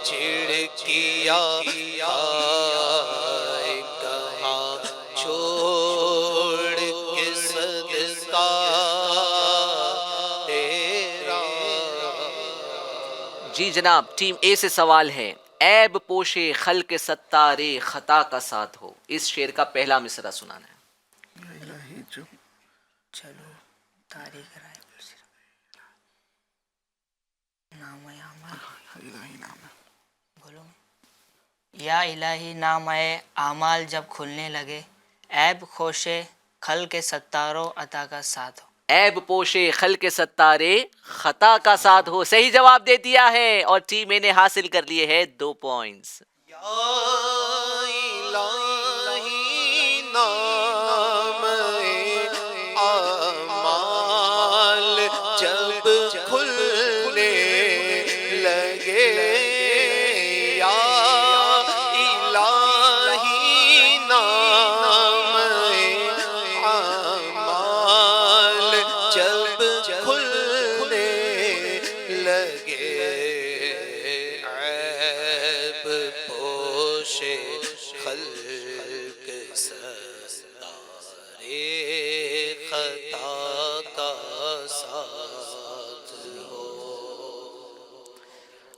چڑکیاں کھائے کہاں چھوڑ کے صدقہ تیرا. جی جناب ٹیم اے سے سوال ہے. عیب پوشے خلق ستارے خطا کا ساتھ ہو. اس شعر کا پہلا مصرع سنانا ہے. چلو تاریخ رائے نام بولو. یا الہی نام اعمال جب کھلنے لگے، عیب خوشے خلق ستاروں عطا کا ساتھ ہو. عیب پوشے خلق ستارے خطا کا ساتھ ہو. صحیح جواب دے دیا ہے اور ٹیم اے نے حاصل کر لیے ہیں 2 پوائنٹس. یا الہی نام اعمال جب کھلنے لگے، یا الہی نام اعمال جب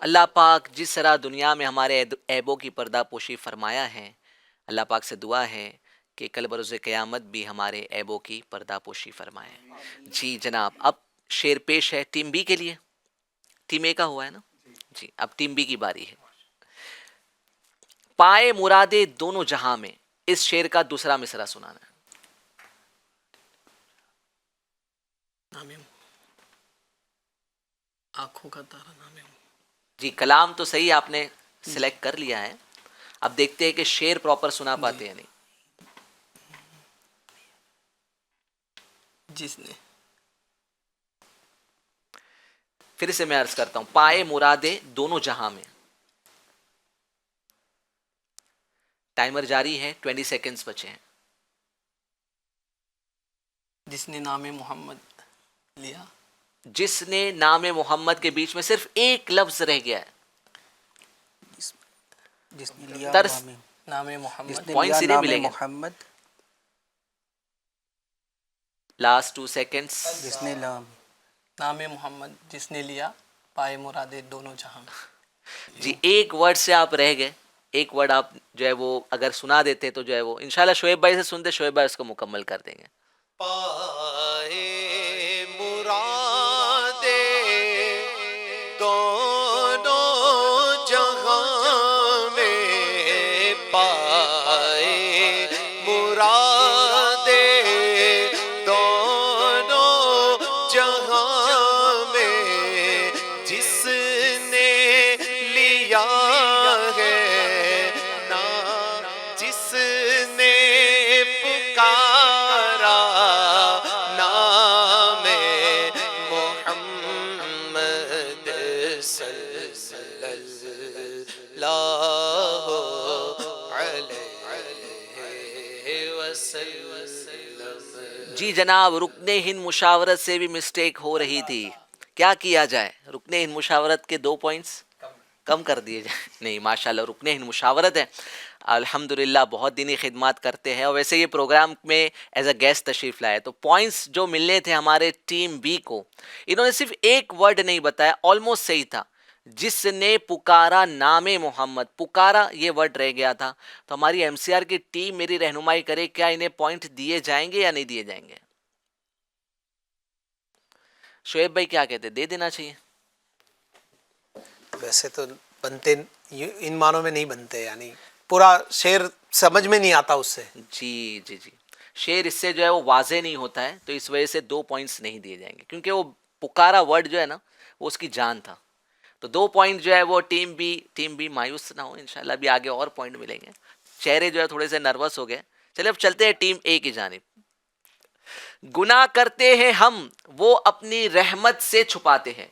اللہ پاک جس طرح دنیا میں ہمارے عیبوں کی پردہ پوشی فرمایا ہے، اللہ پاک سے دعا ہے کہ کل بروز قیامت بھی ہمارے عیبوں کی پردہ پوشی فرمائے. جی جناب، اب شعر پیش ہے ٹیم بی کے لیے. ٹیم اے کا ہوا ہے نا جی، اب ٹیم بی کی باری ہے. پائے مرادے دونوں جہاں میں، اس شعر کا دوسرا مصرع سنانا ہے. آنکھوں کا تارا نام ہے. جی کلام تو صحیح آپ نے سلیکٹ کر لیا ہے، اب دیکھتے ہیں کہ شعر پراپر سنا پاتے ہیں نہیں. جس نے پھر سے میں عرض کرتا ہوں، پائے مرادے دونوں جہاں میں. ٹائمر جاری ہے، 20 سیکنڈز بچے ہیں. جس نے نام محمد لیا. جس نے نام محمد کے بیچ میں صرف ایک لفظ رہ گیا ہے. جس نے لیا ترس نام جس محمد. نے پوائنٹ لیا سیدھے نام ملیں گے. محمد. Last 2 seconds. جس نے نام محمد جس نے لیا پائے مرادے دونوں جہاں. جی ایک ورڈ سے آپ رہ گئے، ایک ورڈ آپ جو ہے وہ اگر سنا دیتے تو جو ہے وہ انشاءاللہ شعیب بھائی سے سنتے، شعیب بھائی اس کو مکمل کر دیں گے. پائے مرادے دونوں جہاں میں، پائے مرادے دونوں جہاں میں، جس نے لیا ہے نام، جس نے پکارا نام محمد صلی اللہ علیہ وسلم. جی جناب، رکن ہند مشاورت سے بھی مسٹیک ہو رہی تھی، کیا کیا جائے؟ رکن ہند مشاورت کے 2 پوائنٹس کم کر دیے جائیں. نہیں ماشاءاللہ رکن ہند مشاورت ہے، الحمدللہ بہت دینی خدمات کرتے ہیں، اور ویسے یہ پروگرام میں ایز اے گیسٹ تشریف لائے. تو پوائنٹس جو ملنے تھے ہمارے ٹیم بی کو، انہوں نے صرف ایک ورڈ نہیں بتایا، آلموسٹ صحیح تھا. جس نے پکارا نام محمد، پکارا یہ ورڈ رہ گیا تھا. تو ہماری ایم سی آر کی ٹیم میری رہنمائی کرے، کیا انہیں پوائنٹ دیے جائیں گے یا نہیں دیے جائیں گے؟ شعیب بھائی کیا کہتے، دے دینا چاہیے؟ ویسے تو بنتے ان معنوں میں نہیں بنتے، یعنی پورا شعر سمجھ میں نہیں آتا اس سے. جی جی جی، شعر اس سے جو ہے وہ واضح نہیں ہوتا ہے، تو اس وجہ سے 2 پوائنٹس نہیں دیے جائیں گے، کیونکہ وہ پکارا ورڈ جو ہے نا وہ اس کی جان تھا. تو 2 پوائنٹ جو ہے وہ ٹیم بی مایوس نہ ہو، انشاءاللہ بھی آگے اور پوائنٹ ملیں گے. چہرے جو ہے تھوڑے سے نروس ہو گئے. چلے اب چلتے ہیں ٹیم اے کی جانب. گناہ کرتے ہیں ہم وہ اپنی رحمت سے چھپاتے ہیں،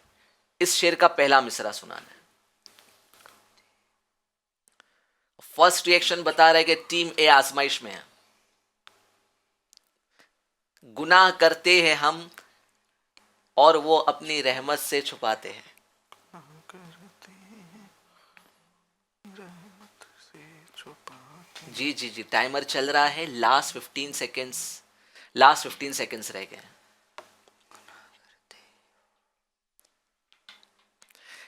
اس شعر کا پہلا مصرع سنانا ہے. فرسٹ ریئیکشن بتا رہا ہے کہ ٹیم اے آزمائش میں ہے. گناہ کرتے ہیں ہم اور وہ اپنی رحمت سے چھپاتے ہیں. جی جی جی، ٹائمر چل رہا ہے، لاسٹ 15 سیکنڈز رہ گئے.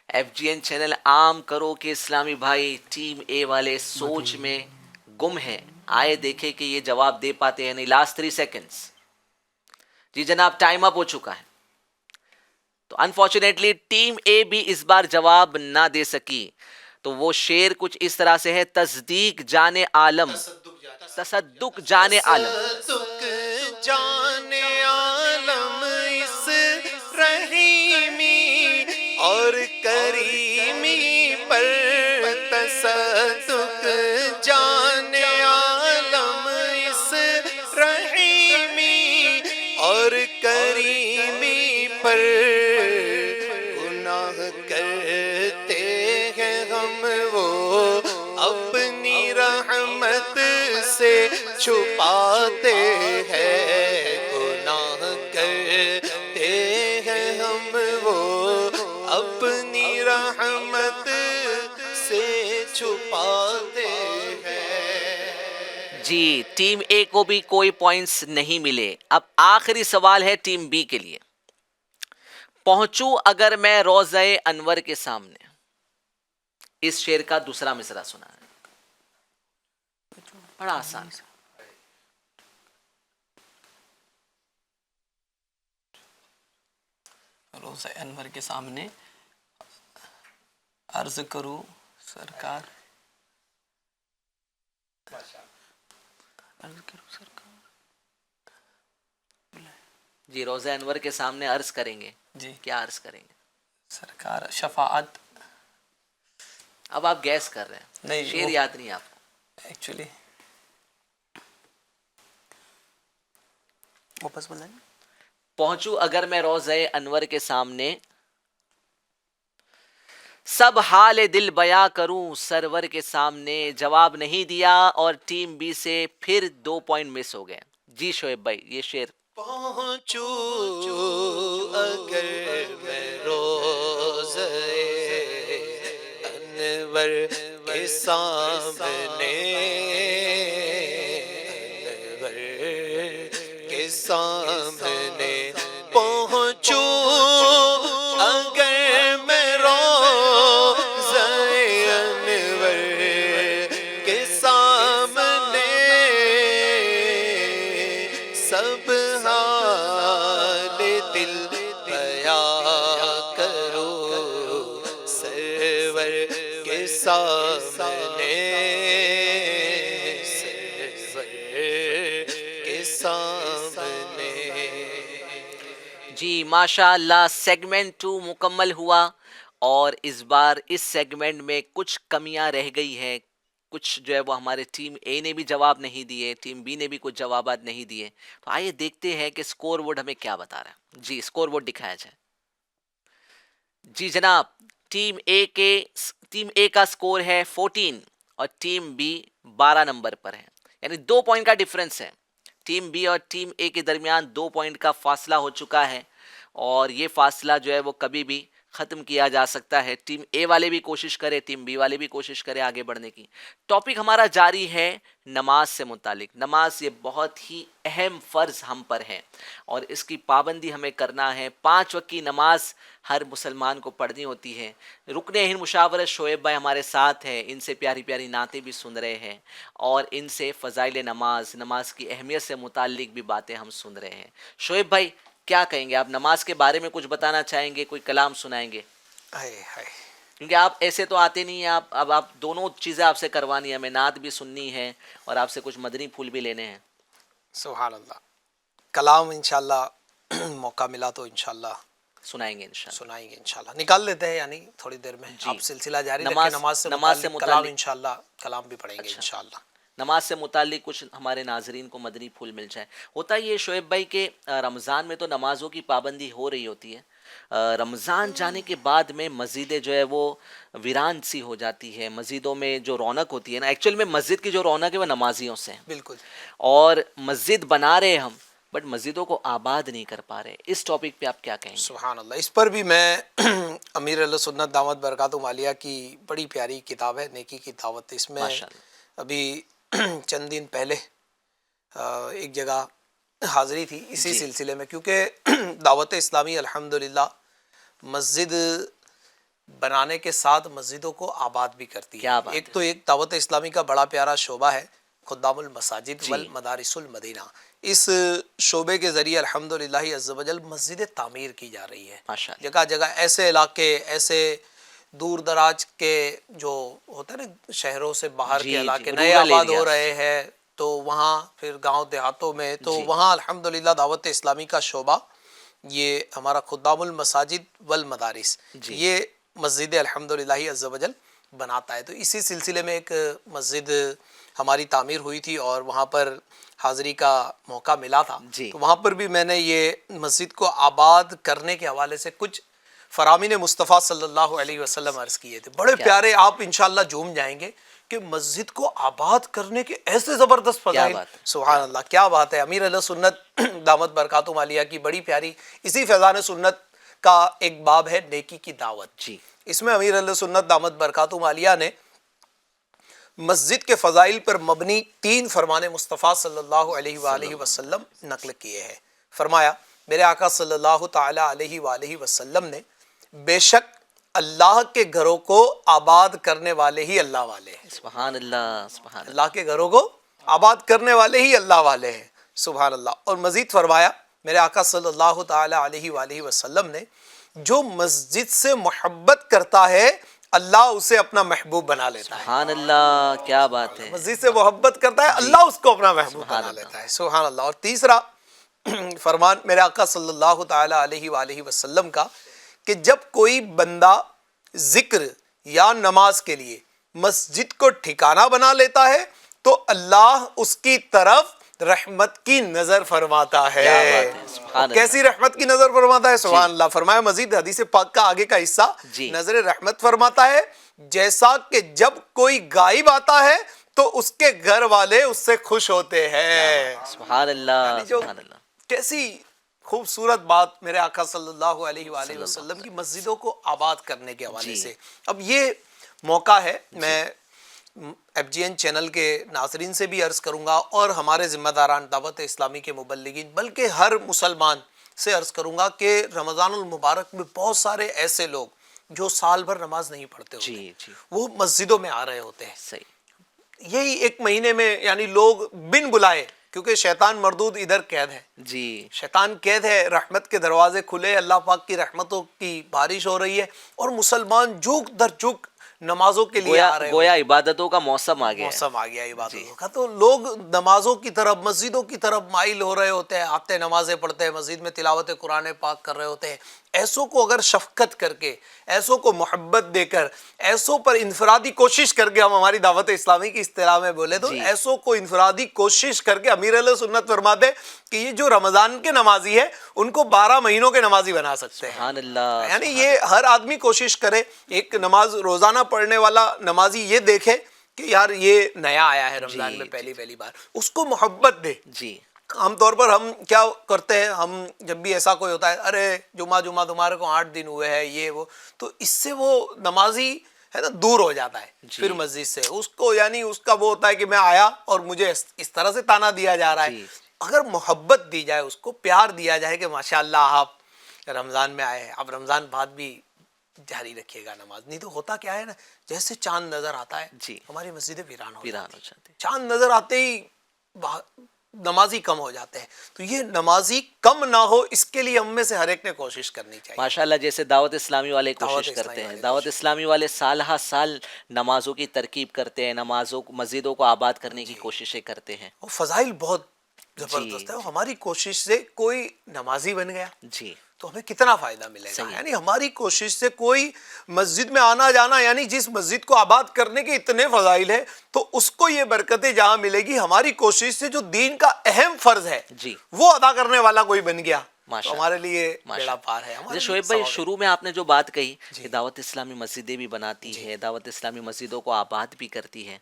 ایف جی این چینل عام کرو کہ اسلامی بھائی ٹیم اے والے سوچ میں گم ہے، آئے دیکھے کہ یہ جواب دے پاتے ہیں نہیں. Last 3 seconds. جی جناب ٹائم اپ ہو چکا ہے. تو انفارچونیٹلی ٹیم اے بھی اس بار جواب نہ دے سکی. تو وہ شعر کچھ اس طرح سے ہے، تصدیق جان عالم، تصدق جان عالم. تصدق جان عالم اس رحیمی اور کریمی پر، تصدق جان عالم اس رحیمی اور کریمی پر. گناہ کرتے ہیں ہم وہ اپنی رحمت سے چھپاتے ہیں. گناہ کرتے ہیں ہم وہ اپنی رحمت سے چھپاتے ہیں. جی ٹیم اے کو بھی کوئی پوائنٹس نہیں ملے. اب آخری سوال ہے ٹیم بی کے لیے. پہنچوں اگر میں روضہ انور کے سامنے، اس شعر کا دوسرا مصرع سنا ہے. بڑا آسان. روزہ انور کے سامنے عرض کروں سرکار. جی روزہ انور کے سامنے عرض کریں گے. جی کیا عرض کریں گے؟ سرکار شفاعت. اب آپ گیس کر رہے ہیں. نہیں، شعر وہ- یاد نہیں آپ کو. ایکچولی واپس بلائیں. پہنچوں اگر میں روزہ انور کے سامنے، سب حال دل بیاں کروں سرور کے سامنے. جواب نہیں دیا اور ٹیم بی سے پھر 2 پوائنٹ مس ہو گئے. جی شعیب بھائی یہ شعر. پہنچوں اگر میں روزہ انور کے سامنے، انور کے سامنے پہنچوں اگر میں روزہ انور کے سامنے، سب حال دل بیاں کرو سرور کے سامنے، سرور کے سامنے. جی ماشاء اللہ سیگمنٹ 2 مکمل ہوا، اور اس بار اس سیگمنٹ میں کچھ کمیاں رہ گئی ہیں. کچھ جو ہے وہ ہمارے ٹیم اے نے بھی جواب نہیں دیے، ٹیم بی نے بھی کچھ جوابات نہیں دیے. تو آئیے دیکھتے ہیں کہ سکور بورڈ ہمیں کیا بتا رہا ہے. جی سکور بورڈ دکھایا جائے. جی جناب ٹیم اے کا سکور ہے 14 اور ٹیم بی 12 نمبر پر ہے، یعنی 2 پوائنٹ کا ڈیفرنس ہے. ٹیم بی اور ٹیم اے کے درمیان 2 پوائنٹ کا فاصلہ ہو چکا ہے، اور یہ فاصلہ جو ہے وہ کبھی بھی ختم کیا جا سکتا ہے. ٹیم اے والے بھی کوشش کرے، ٹیم بی والے بھی کوشش کرے آگے بڑھنے کی. ٹاپک ہمارا جاری ہے نماز سے متعلق. نماز یہ بہت ہی اہم فرض ہم پر ہے، اور اس کی پابندی ہمیں کرنا ہے. 5 وقت کی نماز ہر مسلمان کو پڑھنی ہوتی ہے. رکن ہند مشاورت شعیب بھائی ہمارے ساتھ ہیں، ان سے پیاری پیاری نعتیں بھی سن رہے ہیں، اور ان سے فضائل نماز کی اہمیت سے متعلق بھی باتیں ہم سن رہے ہیں. شعیب بھائی کیا کہیں گے؟ آپ نماز کے بارے میں کچھ بتانا چاہیں گے، کوئی کلام سنائیں گے؟ کیونکہ آپ ایسے تو آتے نہیں ہیں، اب آپ دونوں چیزیں آپ سے کروانی ہے، ہمیں نعت بھی سننی ہے اور آپ سے کچھ مدنی پھول بھی لینے ہیں. سبحان اللہ. کلام انشاءاللہ موقع ملا تو انشاءاللہ سنائیں گے انشاءاللہ. سنائیں گے انشاءاللہ. نکال لیتے ہیں یعنی تھوڑی دیر میں. جی. آپ سلسلہ جاری رکھیں. نماز نماز سے متعلق کلام انشاءاللہ کلام بھی پڑھیں گے اچھا. انشاءاللہ. نماز سے متعلق کچھ ہمارے ناظرین کو مدنی پھول مل جائے. ہوتا یہ شعیب بھائی کہ رمضان میں تو نمازوں کی پابندی ہو رہی ہوتی ہے، رمضان جانے کے بعد میں مسجدیں جو ہے وہ ویران سی ہو جاتی ہے. مسجدوں میں جو رونق ہوتی ہے نا، ایکچوئل میں مسجد کی جو رونق ہے وہ نمازیوں سے ہے. بالکل. اور مسجد بنا رہے ہم، بٹ مسجدوں کو آباد نہیں کر پا رہے. اس ٹاپک پہ آپ کیا کہیں گے؟ سبحان اللہ. اس پر بھی میں امیر علیہ سنت دامت برکاتہم عالیہ کی بڑی پیاری کتاب ہے نیکی کی دعوت. اس میں ماشاءاللہ ابھی چند دن پہلے ایک جگہ حاضری تھی اسی سلسلے میں، کیونکہ دعوت اسلامی الحمدللہ مسجد بنانے کے ساتھ مسجدوں کو آباد بھی کرتی ہے. ایک تو ایک دعوت اسلامی کا بڑا پیارا شعبہ ہے خدام المساجد والمدارس المدینہ. اس شعبے کے ذریعے الحمدللہ عز و جل مسجد تعمیر کی جا رہی ہے. جگہ جگہ ایسے علاقے، ایسے دور دراز کے جو ہوتا ہے نا شہروں سے باہر کے علاقے نئے آباد ہو رہے ہیں، تو وہاں پھر گاؤں دیہاتوں میں تو وہاں الحمدللہ دعوت اسلامی کا شعبہ یہ ہمارا خدام المساجد والمدارس یہ مسجد الحمدللہ عز و جل بناتا ہے. تو اسی سلسلے میں ایک مسجد ہماری تعمیر ہوئی تھی اور وہاں پر حاضری کا موقع ملا تھا. تو وہاں پر بھی میں نے یہ مسجد کو آباد کرنے کے حوالے سے کچھ فرامین مصطفیٰ صلی اللہ علیہ وسلم عرض کیے تھے. بڑے پیارے، آپ انشاءاللہ جھوم جائیں گے کہ مسجد کو آباد کرنے کے ایسے زبردست فضائل. سبحان اللہ، کیا بات ہے. امیر علیہ سنت دامت برکاتہم عالیہ کی بڑی پیاری اسی فیضان سنت کا ایک باب ہے نیکی کی دعوت. اس میں امیر علیہ سنت دامت برکاتہم عالیہ نے مسجد کے فضائل پر مبنی 3 فرمان مصطفیٰ صلی اللہ علیہ وآلہ وسلم نقل کیے ہیں. فرمایا میرے آقا صلی اللہ تعالی علیہ وآلہ وسلم نے بے شک اللہ کے گھروں کو آباد کرنے والے ہی اللہ والے ہیں. سبحان اللہ، سبحان اللہ. اللہ کے گھروں کو آباد کرنے والے ہی اللہ والے ہیں. سبحان اللہ. اور مزید فرمایا میرے آقا صلی اللہ تعالی علیہ وآلہ وسلم نے، جو مسجد سے محبت کرتا ہے اللہ اسے اپنا محبوب بنا لیتا ہے. سبحان اللہ، کیا بات ہے. مسجد سے محبت کرتا ہے اللہ اس کو اپنا محبوب بنا لیتا ہے. سبحان اللہ. اور تیسرا فرمان میرے آقا صلی اللہ تعالی علیہ وآلہ وسلم کا کہ جب کوئی بندہ ذکر یا نماز کے لیے مسجد کو ٹھکانہ بنا لیتا ہے تو اللہ اس کی طرف رحمت کی نظر فرماتا ہے. کیا بات ہے، سبحان اللہ. کیسی رحمت کی نظر فرماتا ہے؟ سبحان اللہ. فرمایا مزید حدیث پاک کا آگے کا حصہ جی. نظر رحمت فرماتا ہے جیسا کہ جب کوئی غائب آتا ہے تو اس کے گھر والے اس سے خوش ہوتے ہیں. سبحان اللہ، یعنی جو سبحان اللہ. کیسی خوبصورت بات میرے آقا صلی اللہ علیہ وآلہ وسلم کی مسجدوں کو آباد کرنے کے حوالے سے. اب یہ موقع ہے، میں ایف جی این چینل کے ناظرین سے بھی عرض کروں گا اور ہمارے ذمہ داران دعوت اسلامی کے مبلغین بلکہ ہر مسلمان سے عرض کروں گا کہ رمضان المبارک میں بہت سارے ایسے لوگ جو سال بھر نماز نہیں پڑھتے ہوتے جی جی، وہ مسجدوں میں آ رہے ہوتے ہیں. صحیح. یہی ایک مہینے میں یعنی لوگ بن بلائے، کیونکہ شیطان مردود ادھر قید ہے، جی شیطان قید ہے، رحمت کے دروازے کھلے، اللہ پاک کی رحمتوں کی بارش ہو رہی ہے اور مسلمان جھک در جھک نمازوں کے لیے آ رہے ہیں. گویا عبادتوں کا موسم آ گیا ہے. موسم آ گیا عبادتوں کا، تو لوگ نمازوں کی طرف مسجدوں کی طرف مائل ہو رہے ہوتے ہیں، آتے نمازیں پڑھتے ہیں، مسجد میں تلاوت قرآن پاک کر رہے ہوتے ہیں. ایسوں کو اگر شفقت کر کے، ایسوں کو محبت دے کر، ایسوں پر انفرادی کوشش کر کے، ہم ہماری دعوت اسلامی کی اصطلاح میں بولے تو ایسوں کو انفرادی کوشش کر کے امیر علیہ سنت فرماتے کہ یہ جو رمضان کے نمازی ہے ان کو 12 مہینوں کے نمازی بنا سکتے ہیں. سبحان اللہ. یعنی یہ ہر آدمی کوشش کرے، ایک نماز روزانہ پڑھنے والا نمازی یہ دیکھے کہ یار یہ نیا آیا ہے رمضان میں پہلی بار، اس کو محبت دے. جی عام طور پر ہم کیا کرتے ہیں، ہم جب بھی ایسا کوئی ہوتا ہے، ارے جمعہ تمہارے کو 8 دن ہوئے ہیں، یہ وہ، تو اس سے وہ نمازی ہے نا دور ہو جاتا ہے پھر مسجد سے. اس کو یعنی اس کا وہ ہوتا ہے کہ میں آیا اور مجھے اس طرح سے تانا دیا جا رہا ہے. اگر محبت دی جائے، اس کو پیار دیا جائے کہ ماشاءاللہ آپ رمضان میں آئے ہیں، اب رمضان بعد بھی جاری رکھیے گا نماز. نہیں تو ہوتا کیا ہے نا، جیسے چاند نظر آتا ہے جی، ہماری مسجدیں ویران ہو ویران جاتی ہو جاتے ہیں. چاند نظر آتے ہی نمازی کم ہو جاتے ہیں. تو یہ نمازی کم نہ ہو اس کے لیے ہم میں سے ہر ایک نے کوشش کرنی چاہیے. ماشاءاللہ جیسے دعوت اسلامی والے کوشش دعوت کرتے اسلامی ہیں، والے دعوت اسلامی والے سال ہا سال نمازوں کی ترکیب کرتے ہیں، مسجدوں کو آباد کرنے کی کوششیں کرتے ہیں. اور فضائل بہت زبردست ہے. ہماری کوشش سے کوئی نمازی بن گیا جی تو ہمیں کتنا فائدہ ملے گا. یعنی ہماری کوشش سے کوئی مسجد میں آنا جانا، یعنی جس مسجد کو آباد کرنے کے اتنے فضائل ہیں تو اس کو یہ برکتیں جہاں ملے گی، ہماری کوشش سے جو دین کا اہم فرض ہے جی وہ ادا کرنے والا کوئی بن گیا تو ماشاءاللہ. ہمارے لیے بیڑا پار ہے. جیسے شعیب بھائی شروع میں آپ نے جو بات کہی کہ دعوت اسلامی مسجدیں بھی بناتی ہے، دعوت اسلامی مسجدوں کو آباد بھی کرتی ہے،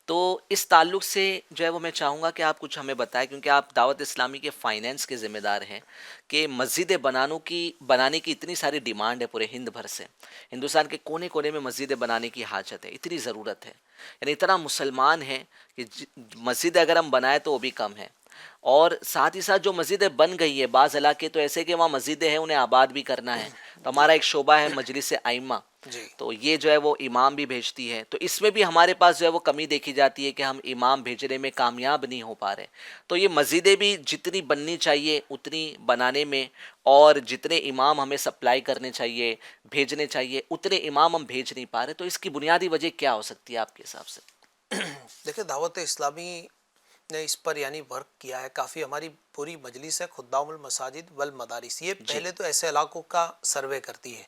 تو اس تعلق سے جو ہے وہ میں چاہوں گا کہ آپ کچھ ہمیں بتائیں، کیونکہ آپ دعوت اسلامی کے فائنینس کے ذمہ دار ہیں کہ مسجدیں بنانے کی اتنی ساری ڈیمانڈ ہے پورے ہند بھر سے. ہندوستان کے کونے کونے میں مسجدیں بنانے کی حاجت ہے، اتنی ضرورت ہے، یعنی اتنا مسلمان ہیں کہ مسجدیں اگر ہم بنائیں تو وہ بھی کم ہے. اور ساتھ ہی ساتھ جو مسجدیں بن گئی ہے، بعض علاقے تو ایسے کہ وہاں مسجدیں ہیں انہیں آباد بھی کرنا ہے. تو ہمارا ایک شعبہ ہے مجلس ائمہ، تو یہ جو ہے وہ امام بھی بھیجتی ہے. تو اس میں بھی ہمارے پاس جو ہے وہ کمی دیکھی جاتی ہے کہ ہم امام بھیجنے میں کامیاب نہیں ہو پا رہے. تو یہ مسجدیں بھی جتنی بننی چاہیے اتنی بنانے میں، اور جتنے امام ہمیں سپلائی کرنے چاہیے، بھیجنے چاہیے، اتنے امام ہم بھیج نہیں پا رہے. تو اس کی بنیادی وجہ کیا ہو سکتی ہے آپ کے حساب سے؟ دیکھیں دعوت اسلامی نے اس پر یعنی ورک کیا ہے کافی. ہماری پوری مجلس ہے خدام المساجد والمدارس، یہ پہلے تو ایسے علاقوں کا سروے کرتی ہے.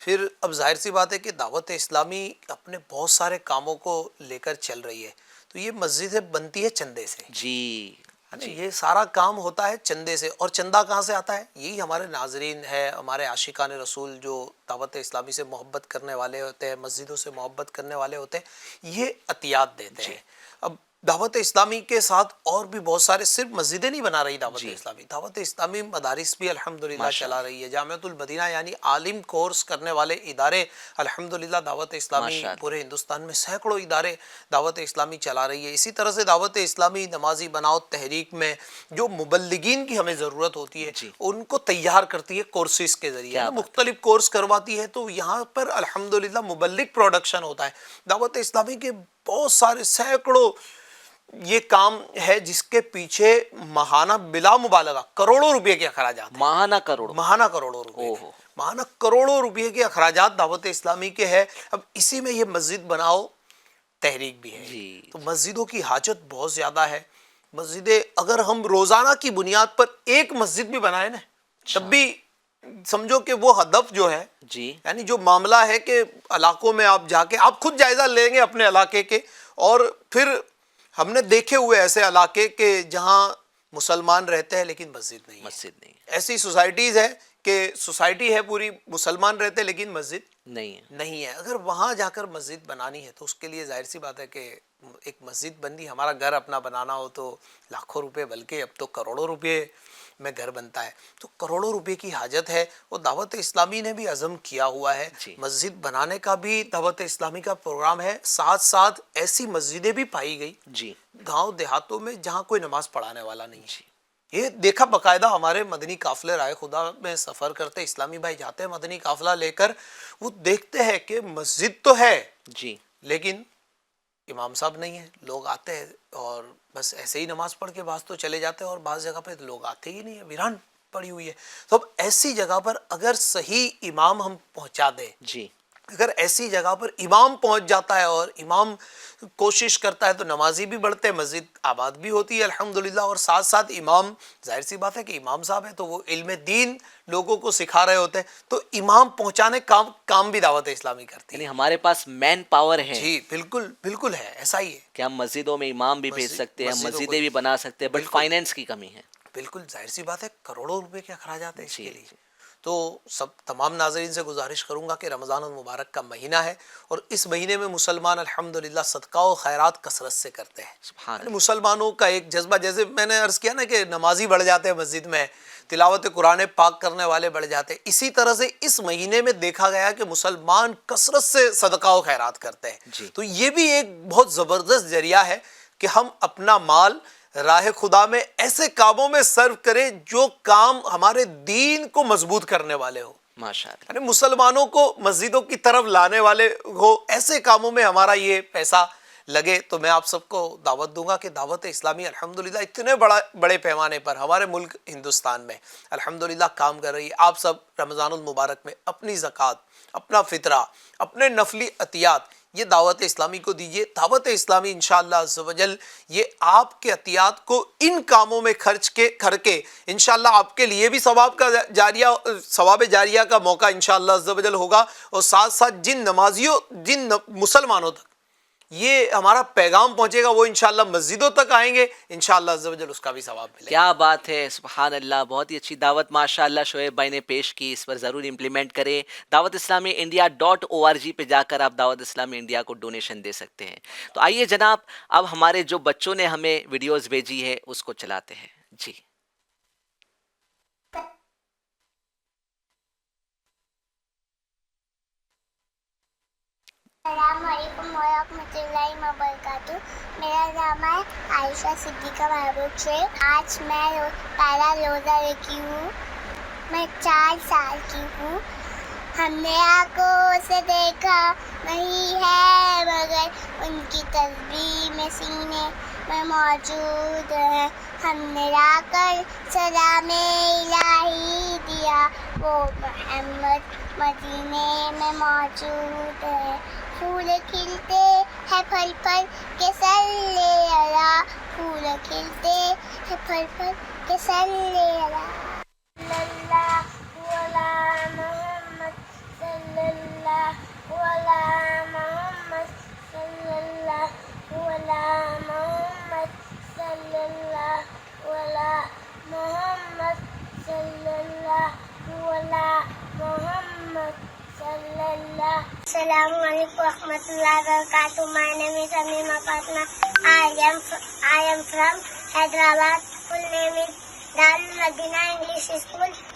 پھر اب ظاہر سی بات ہے کہ دعوت اسلامی اپنے بہت سارے کاموں کو لے کر چل رہی ہے. تو یہ مسجدیں بنتی ہے چندے سے. جی یہ سارا کام ہوتا ہے چندے سے. اور چندہ کہاں سے آتا ہے؟ یہی ہمارے ناظرین ہے، ہمارے عاشقان رسول جو دعوت اسلامی سے محبت کرنے والے ہوتے ہیں، مسجدوں سے محبت کرنے والے ہوتے ہیں، یہ عطیات دیتے ہیں. اب دعوت اسلامی کے ساتھ اور بھی بہت سارے، صرف مسجدیں نہیں بنا رہی دعوت اسلامی، دعوت اسلامی مدارس بھی الحمدللہ چلا رہی ہے. جامعۃ المدینہ یعنی عالم کورس کرنے والے ادارے الحمدللہ دعوت اسلامی پورے ہندوستان میں سینکڑوں ادارے دعوت اسلامی چلا رہی ہے. اسی طرح سے دعوت اسلامی نمازی بناؤ تحریک میں جو مبلغین کی ہمیں ضرورت ہوتی ہے ان کو تیار کرتی ہے کورسز کے ذریعے، مختلف کورس کرواتی ہے. تو یہاں پر الحمدللہ مبلغ پروڈکشن ہوتا ہے. دعوت اسلامی کے بہت سارے سینکڑوں یہ کام ہے جس کے پیچھے ماہانہ بلا مبالغہ کروڑوں روپے کے اخراجات ہیں. ماہانہ کروڑوں روپے کے اخراجات دعوت اسلامی کے ہیں. اب اسی میں یہ مسجد بناؤ تحریک بھی ہے. تو مسجدوں کی حاجت بہت زیادہ ہے. مسجدیں اگر ہم روزانہ کی بنیاد پر ایک مسجد بھی بنائیں نا تب بھی سمجھو کہ وہ ہدف جو ہے یعنی جو معاملہ ہے کہ علاقوں میں آپ جا کے آپ خود جائزہ لیں گے اپنے علاقے کے، اور پھر ہم نے دیکھے ہوئے ایسے علاقے کہ جہاں مسلمان رہتے ہیں لیکن مسجد نہیں. ایسی سوسائٹیز ہے کہ سوسائٹی ہے پوری مسلمان رہتے ہیں لیکن مسجد نہیں ہے. اگر وہاں جا کر مسجد بنانی ہے تو اس کے لیے ظاہر سی بات ہے کہ ایک مسجد بندی، ہمارا گھر اپنا بنانا ہو تو لاکھوں روپے بلکہ اب تو کروڑوں روپے میں گھر بنتا ہے. تو کروڑوں روپے کی حاجت ہے. وہ دعوت اسلامی نے بھی عزم کیا ہوا ہے. مسجد بنانے کا بھی دعوت اسلامی کا پروگرام ہے. ساتھ ساتھ ایسی مسجدیں بھی پائی گئی گاؤں دیہاتوں میں جہاں کوئی نماز پڑھانے والا نہیں. یہ دیکھا باقاعدہ ہمارے مدنی قافلے رائے خدا میں سفر کرتے اسلامی بھائی جاتے ہیں مدنی قافلہ لے کر، وہ دیکھتے ہیں کہ مسجد تو ہے لیکن امام صاحب نہیں ہے. لوگ آتے ہیں اور بس ایسے ہی نماز پڑھ کے بعض تو چلے جاتے ہیں اور بعض جگہ پہ لوگ آتے ہی نہیں ہے، ویران پڑی ہوئی ہے. تو اب ایسی جگہ پر اگر صحیح امام ہم پہنچا دیں، اگر ایسی جگہ پر امام پہنچ جاتا ہے اور امام کوشش کرتا ہے تو نمازی بھی بڑھتے ہیں، مسجد آباد بھی ہوتی ہے الحمدللہ. اور ساتھ ساتھ امام، ظاہر سی بات ہے کہ امام صاحب ہے تو وہ علم دین لوگوں کو سکھا رہے ہوتے ہیں، تو امام پہنچانے کام بھی دعوت اسلامی کرتی ہے. یعنی ہمارے پاس مین پاور ہے. جی بالکل ہے، ایسا ہی ہے کہ ہم مسجدوں میں امام بھی بھیج سکتے ہیں، مسجدیں بھی بنا سکتے ہیں، بٹ فائنینس کی کمی ہے. بالکل ظاہر سی بات ہے، کروڑوں روپے کے اخراجات ہیں اس کے لیے. تو سب تمام ناظرین سے گزارش کروں گا کہ رمضان المبارک کا مہینہ ہے اور اس مہینے میں مسلمان الحمدللہ صدقہ و خیرات کثرت سے کرتے ہیں. یعنی مسلمانوں کا ایک جذبہ، جیسے میں نے عرض کیا نا کہ نمازی بڑھ جاتے ہیں مسجد میں، تلاوت قرآن پاک کرنے والے بڑھ جاتے ہیں، اسی طرح سے اس مہینے میں دیکھا گیا کہ مسلمان کثرت سے صدقہ و خیرات کرتے ہیں. تو یہ بھی ایک بہت زبردست ذریعہ ہے کہ ہم اپنا مال راہ خدا میں ایسے کاموں میں صرف کریں جو کام ہمارے دین کو مضبوط کرنے والے ہو، ماشاءاللہ، یعنی مسلمانوں کو مسجدوں کی طرف لانے والے ہو. ایسے کاموں میں ہمارا یہ پیسہ لگے. تو میں آپ سب کو دعوت دوں گا کہ دعوت اسلامی الحمدللہ اتنے بڑے پیمانے پر ہمارے ملک ہندوستان میں الحمدللہ کام کر رہی ہے. آپ سب رمضان المبارک میں اپنی زکوٰۃ، اپنا فطرہ، اپنے نفلی عطیات یہ دعوت اسلامی کو دیجئے. دعوت اسلامی انشاءاللہ عز و جل یہ آپ کے عطیات کو ان کاموں میں خرچ کر کے انشاءاللہ آپ کے لیے بھی ثواب جاریہ کا موقع انشاءاللہ عز و جل ہوگا، اور ساتھ ساتھ جن مسلمانوں تک یہ ہمارا پیغام پہنچے گا وہ انشاءاللہ مسجدوں تک آئیں گے، انشاءاللہ عز و جل اس کا بھی ثواب ملے گا. کیا بات ہے، سبحان اللہ. بہت ہی اچھی دعوت ماشاءاللہ شعیب بھائی نے پیش کی. اس پر ضرور امپلیمنٹ کریں. دعوت اسلامی انڈیا .org پہ جا کر آپ دعوت اسلامی انڈیا کو ڈونیشن دے سکتے ہیں. تو آئیے جناب، اب ہمارے جو بچوں نے ہمیں ویڈیوز بھیجی ہے اس کو چلاتے ہیں. جی السلام علیکم ورحمۃ اللہ وبرکاتہ. میرا نام ہے عائشہ صدیقہ محبوب شیخ. آج میں پہلا روزہ رکھی ہوں. میں 4 سال کی ہوں. ہم نے آنکھوں سے دیکھا نہیں ہے مگر ان کی تصویر میں سینے میں موجود ہے. ہم نے لا کر سلام الہی دیا، وہ محمد مدینے میں موجود ہے. پھول کھلتے ہیں پھل پھل کے صلی اللہ، پھول کھلتے ہیں پھل پھل کے صلی اللہ. صلی اللہ علی محمد، صلی اللہ علی محمد، صلی اللہ علی محمد، صلی اللہ علی محمد، صلی اللہ علی محمد، صلی اللہ. السلام Assalamu alaikum warahmatullahi wabarakatuh. My name is Amima Fatma. I am from Hyderabad. Full name is Darul Madina English School.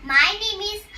My name is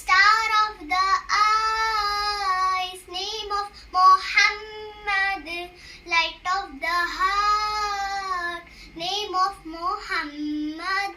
Star of the eyes, name of Muhammad, light of the heart, name of Muhammad।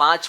5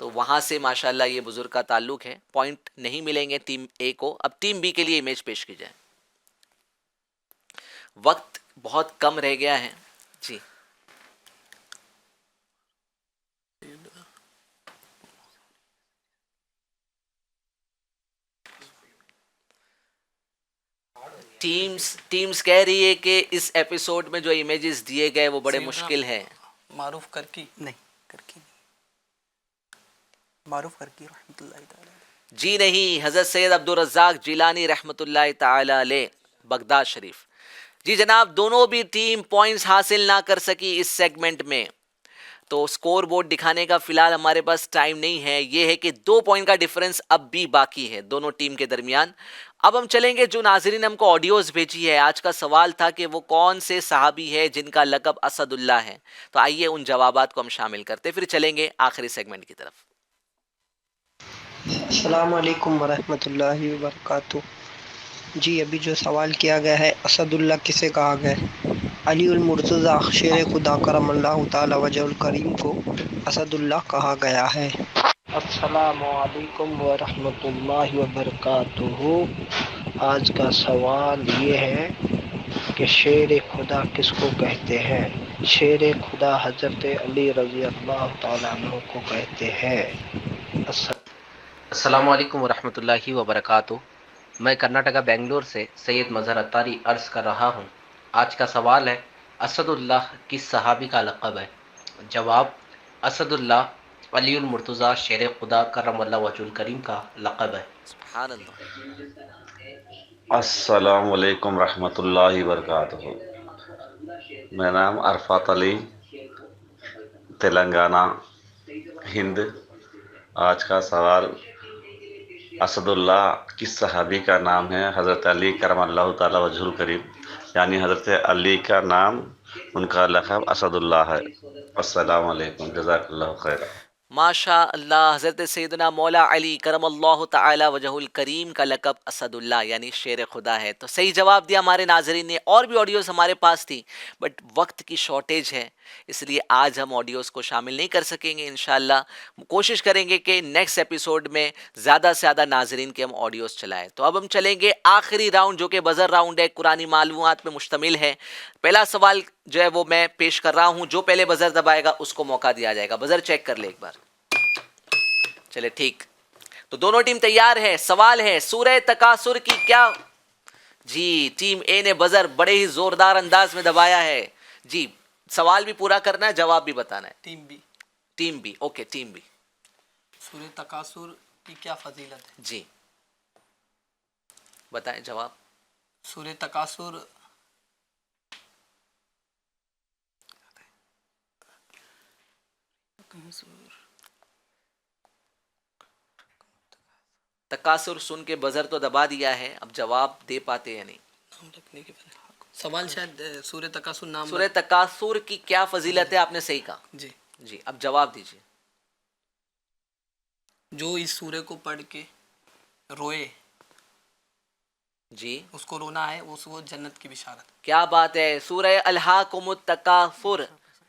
تو وہاں سے ماشاءاللہ یہ بزرگ کا تعلق ہے. Point نہیں ملیں گے ٹیم اے کو. اب ٹیم بی کے لیے امیج پیش کی جائے. وقت بہت کم رہ گیا ہے جی. ٹیمز کہہ رہی ہے کہ اس ایپیسوڈ میں جو امیجز دیے گئے وہ بڑے مشکل ہیں. معروف کرکی نہیں کرکی نہیں، معروف کرکی رحمۃ اللہ تعالی علیہ. جی نہیں، حضرت سید عبدالرزاق جیلانی رحمۃ اللہ تعالی علیہ بغداد شریف. جی جناب، دونوں بھی ٹیم پوائنٹس حاصل نہ کر سکی اس سیگمنٹ میں. تو سکور بورڈ دکھانے کا فی الحال ہمارے پاس ٹائم نہیں ہے. یہ ہے کہ 2 پوائنٹ کا ڈیفرنس اب بھی باقی ہے دونوں ٹیم کے درمیان. اب ہم چلیں گے جو ناظرین ہم کو آڈیوز بھیجی ہے. آج کا سوال تھا کہ وہ کون سے صحابی ہے جن کا لقب اسد اللہ ہے. تو آئیے ان جوابات کو ہم شامل کرتے پھر چلیں گے آخری سیگمنٹ کی طرف. السلام علیکم ورحمۃ اللہ وبرکاتہ. جی ابھی جو سوال کیا گیا ہے اسد اللہ کسے کہا گیا ہے؟ علی المرتضیٰ شیر خدا کرم اللہ تعالی وجہ الکریم کو اسد اللہ کہا گیا ہے. السلام علیکم ورحمۃ اللہ وبرکاتہ. آج کا سوال یہ ہے کہ شیر خدا کس کو کہتے ہیں؟ شیر خدا حضرت علی رضی اللہ تعالیٰ عنہ کو کہتے ہیں. السلام علیکم ورحمۃ اللہ وبرکاتہ. میں کرناٹکا بنگلور سے سید مظہر اتاری عرض کر رہا ہوں. آج کا سوال ہے اسد اللہ کس صحابی کا لقب ہے؟ جواب اسد اللہ علی المرتضیٰ شیر خدا کرم اللہ وجہ الکریم کا لقب ہے. سبحان اللہ. السلام علیکم رحمۃ اللہ وبرکاتہ. میرا نام عرفات علی، تلنگانہ، ہند. آج کا سوال اسد اللہ کس صحابی کا نام ہے؟ حضرت علی کرم اللہ تعالی وجہ الکریم، یعنی حضرت علی کا نام، ان کا لقب اسد اللہ ہے. السلام علیکم، جزاک اللہ خیر. ماشاء اللہ، حضرت سیدنا مولا علی کرم اللہ تعالی وجہ الکریم کا لقب اسد اللہ یعنی شیر خدا ہے. تو صحیح جواب دیا ہمارے ناظرین نے. اور بھی آڈیوز ہمارے پاس تھی بٹ وقت کی شارٹیج ہے، اس لیے آج ہم آڈیوز کو شامل نہیں کر سکیں گے. انشاءاللہ کوشش کریں گے کہ نیکسٹ ایپیسوڈ میں زیادہ سے زیادہ ناظرین کے ہم آڈیوز چلائیں. تو اب ہم چلیں گے آخری راؤنڈ جو کہ بزر راؤنڈ ہے، قرآنی معلومات پہ مشتمل ہے. پہلا سوال جو ہے وہ میں پیش کر رہا ہوں. جو پہلے بزر دبائے گا اس کو موقع دیا جائے گا. بزر چیک کر لے ایک بار. چلے ٹھیک، تو دونوں ٹیم تیار ہے. سوال ہے سورہ تکاثر کی کیا؟ جی ٹیم اے نے بزر بڑے ہی زوردار انداز میں دبایا ہے. جی سوال بھی پورا کرنا ہے، جواب بھی بتانا ہے. Team B okay. Team B سورہ تکاثر کی کیا فضیلت ہے؟ جی بتائیں جواب. سورہ تکاثر تکاثر سن کے بزر تو دبا دیا ہے، اب جواب دے پاتے یا نہیں؟ سوال شاید سورہ تکاثر نام سورہ تکاثر کی کیا فضیلت ہے، آپ نے صحیح کہا. جی اب جواب دیجیے. جو اس سورہ کو پڑھ کے روئے، جی اس کو رونا ہے، وہ جنت کی بشارت. کیا بات ہے. سورہ الہاکم التکاثر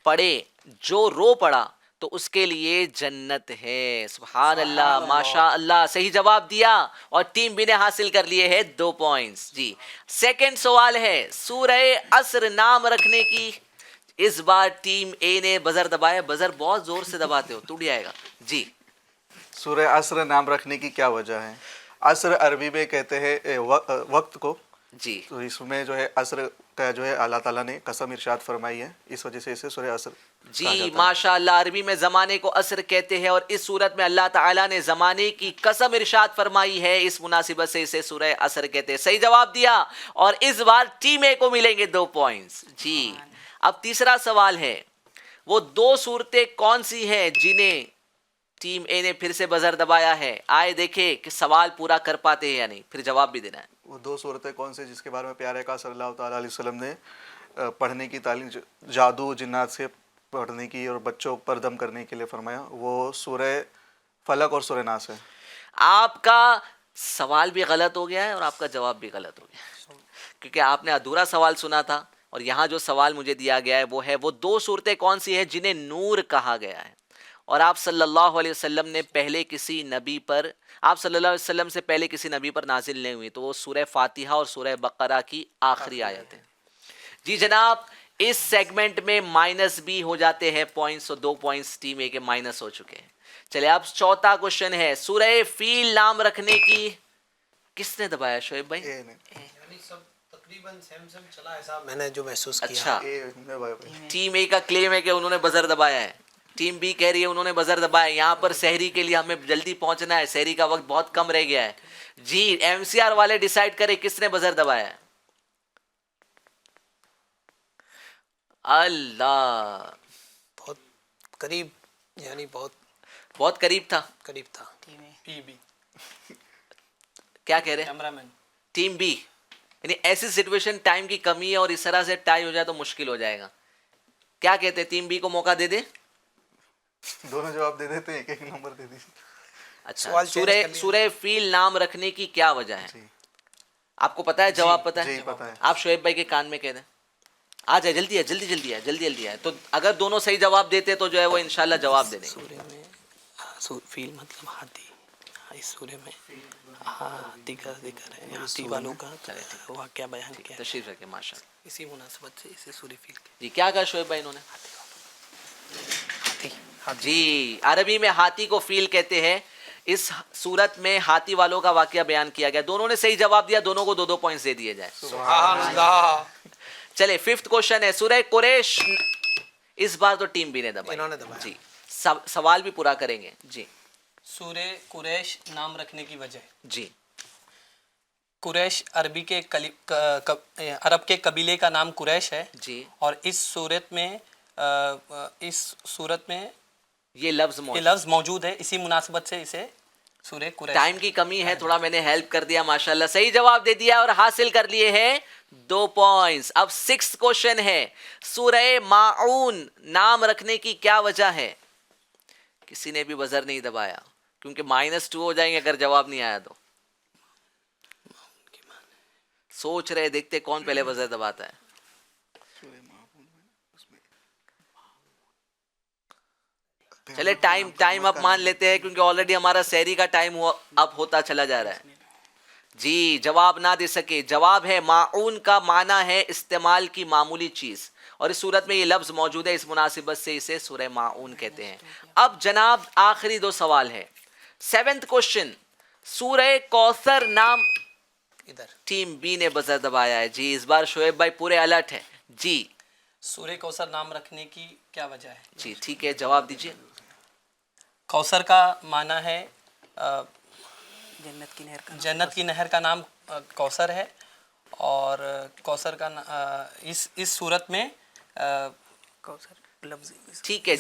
پڑھے، جو رو پڑا تو اس کے لیے جنت ہے. سبحان اللہ، ماشاء اللہ، صحیح جواب دیا اور ٹیم بی نے حاصل کر لیے ہے 2 پوائنٹس. جی سیکنڈ سوال ہے سورہ عصر نام رکھنے کی. اس بار ٹیم اے نے بزر دبایا. بزر بہت زور سے دباتے ہو، ٹوٹ جائے گا. جی سورہ عصر نام رکھنے کی کیا وجہ ہے؟ عصر عربی میں کہتے ہیں وقت کو. جی تو اس میں جو ہے عصر کا جو ہے اللہ تعالیٰ نے قسم ارشاد فرمائی ہے، اس وجہ سے اسے سورہ عصر کہا جی جاتا ہے. ماشاء اللہ، عربی میں زمانے کو عصر کہتے ہیں اور اس صورت میں اللہ تعالیٰ نے زمانے کی قسم ارشاد فرمائی ہے، اس مناسبت سے اسے سورہ عصر کہتے ہیں. صحیح جواب دیا اور اس بار ٹیم اے کو ملیں گے 2 پوائنٹس. جی اب تیسرا سوال ہے وہ 2 صورتیں کون سی ہیں جنہیں ٹیم اے نے پھر سے بزر دبایا ہے؟ آئے دیکھے کہ سوال پورا کر پاتے ہیں یا نہیں، پھر جواب بھی دینا ہے. وہ 2 صورتیں کون سے جس کے بارے میں پیارے کا صلی اللہ تعالیٰ علیہ وسلم نے پڑھنے کی تعلیم جادو جنات سے پڑھنے کی اور بچوں پر دم کرنے کے لیے فرمایا؟ وہ سورہ فلق اور سورہ ناس ہے. آپ کا سوال بھی غلط ہو گیا ہے اور آپ کا جواب بھی غلط ہو گیا ہے، کیونکہ آپ نے ادھورا سوال سنا تھا اور یہاں جو سوال مجھے دیا گیا ہے وہ ہے وہ 2 صورتیں کون سی ہیں جنہیں نور کہا گیا ہے. اور آپ صلی اللہ علیہ وسلم نے پہلے کسی نبی پر آپ صلی اللہ علیہ وسلم سے پہلے کسی نبی پر نازل نہیں ہوئی، تو وہ سورہ فاتحہ اور سورہ بقرہ کی آخری آیت ہے. جی جناب، اس سیگمنٹ میں مائنس بھی ہو جاتے ہیں پوائنٹس، اور 2 پوائنٹس ٹیم اے کے مائنس ہو چکے ہیں. چلے اب چوتھا کوشچن ہے، سورہ فیل نام رکھنے کی کس نے دبایا شعیب بھائی؟ یعنی سب تقریباً سیم سیم چلا ایسا میں نے جو محسوس کیا. اچھا، ٹیم اے کا کلیم ہے کہ انہوں نے بزر دبایا ہے، ٹیم بی کہہ رہی ہے انہوں نے بزر دبایا. یہاں پر سحری کے لیے ہمیں جلدی پہنچنا ہے، سحری کا وقت بہت کم رہ گیا ہے. جی ایم سی آر والے ڈیسائیڈ کرے کس نے بزر دبایا ہے. اللہ، بہت قریب، یعنی بہت قریب تھا. پی بی کیا کہہ رہے ہیں؟ Cameraman. Team B. یعنی ایسی سچویشن ٹائم کی کمی ہے اور اس طرح سے ٹائی ہو جائے تو مشکل ہو جائے گا. کیا کہتے ہیں، ٹیم بی کو موقع دے دیں؟ دونوں جواب دے دیتے ہیں، ایک ایک نمبر دے دیجیے. اچھا، سورہ فیل نام رکھنے کی کیا وجہ ہے؟ آپ کو پتا ہے جواب؟ پتا ہے؟ جی پتہ ہے. آپ شعیب بھائی کے کان میں کہہ دیں. آ جائے، جلدی ہے، جلدی ہے. تو اگر دونوں صحیح جواب دیتے تو جو ہے وہ انشاءاللہ جواب دے دیں. سورے میں فیل مطلب ہاتھی، اس سورے میں ہاتھی کا ذکر ہے، ہاتھی والوں کا واقعہ بیان کیا ہے. تشریف رکھیں، ماشاء اللہ. اسی مناسبت سے اسے سورہ فیل کے جی کیا کہا شعیب بھائی انہوں نے؟ جی عربی میں ہاتھی کو فیل کہتے ہیں. اس صورت میں ہاتھی والوں کا واقعہ بیان کیا گیا. دونوں نے صحیح جواب دیا، دونوں کو 2 پوائنٹس دے دیے جائے. سبحان اللہ. چلے ففتھ کوشچن ہے، سورہ قریش. اس بار تو ٹیم بی نے انہوں نے دبایا. دبایا. جی سوال بھی پورا کریں گے. جی سورہ قریش نام رکھنے کی وجہ. جی قریش عرب کے قبیلے کا نام قریش ہے. جی اور اس صورت میں یہ لفظ موجود ہے، اسی مناسبت سے اسے سورہ قریش. ٹائم کی کمی ہے، تھوڑا میں نے ہیلپ کر دیا. ماشاءاللہ صحیح جواب دے دیا اور حاصل کر لیے ہیں 2 پوائنٹس. اب 6th کوشچن ہے، سورہ ماعون نام رکھنے کی کیا وجہ ہے؟ کسی نے بھی بزر نہیں دبایا کیونکہ -2 ہو جائیں گے اگر جواب نہیں آیا تو. سوچ رہے، دیکھتے کون پہلے بزر دباتا ہے. چلے ٹائم اب مان لیتے ہیں کیونکہ آلریڈی ہمارا سحری کا ٹائم اب ہوتا چلا جا رہا ہے. جی جواب نہ دے سکے. جواب ہے معون کا معنی ہے استعمال کی معمولی چیز، اور اس صورت میں یہ لفظ موجود ہے، اس مناسبت سے اسے سورہ معون کہتے ہیں. اب جناب آخری 2 سوال ہے. 7th کوشچن، سورہ کوثر نام ادھر ٹیم بی نے بزر دبایا ہے. جی اس بار شعیب بھائی پورے الرٹ ہے. جی سورہ کوثر نام رکھنے کی کیا وجہ ہے؟ جی ٹھیک ہے، جواب دیجیے. کوثر کا معنی ہے جنت کی نہر کا نام کوثر ہے، اور کوثر کا اس صورت میں ٹھیک ہے،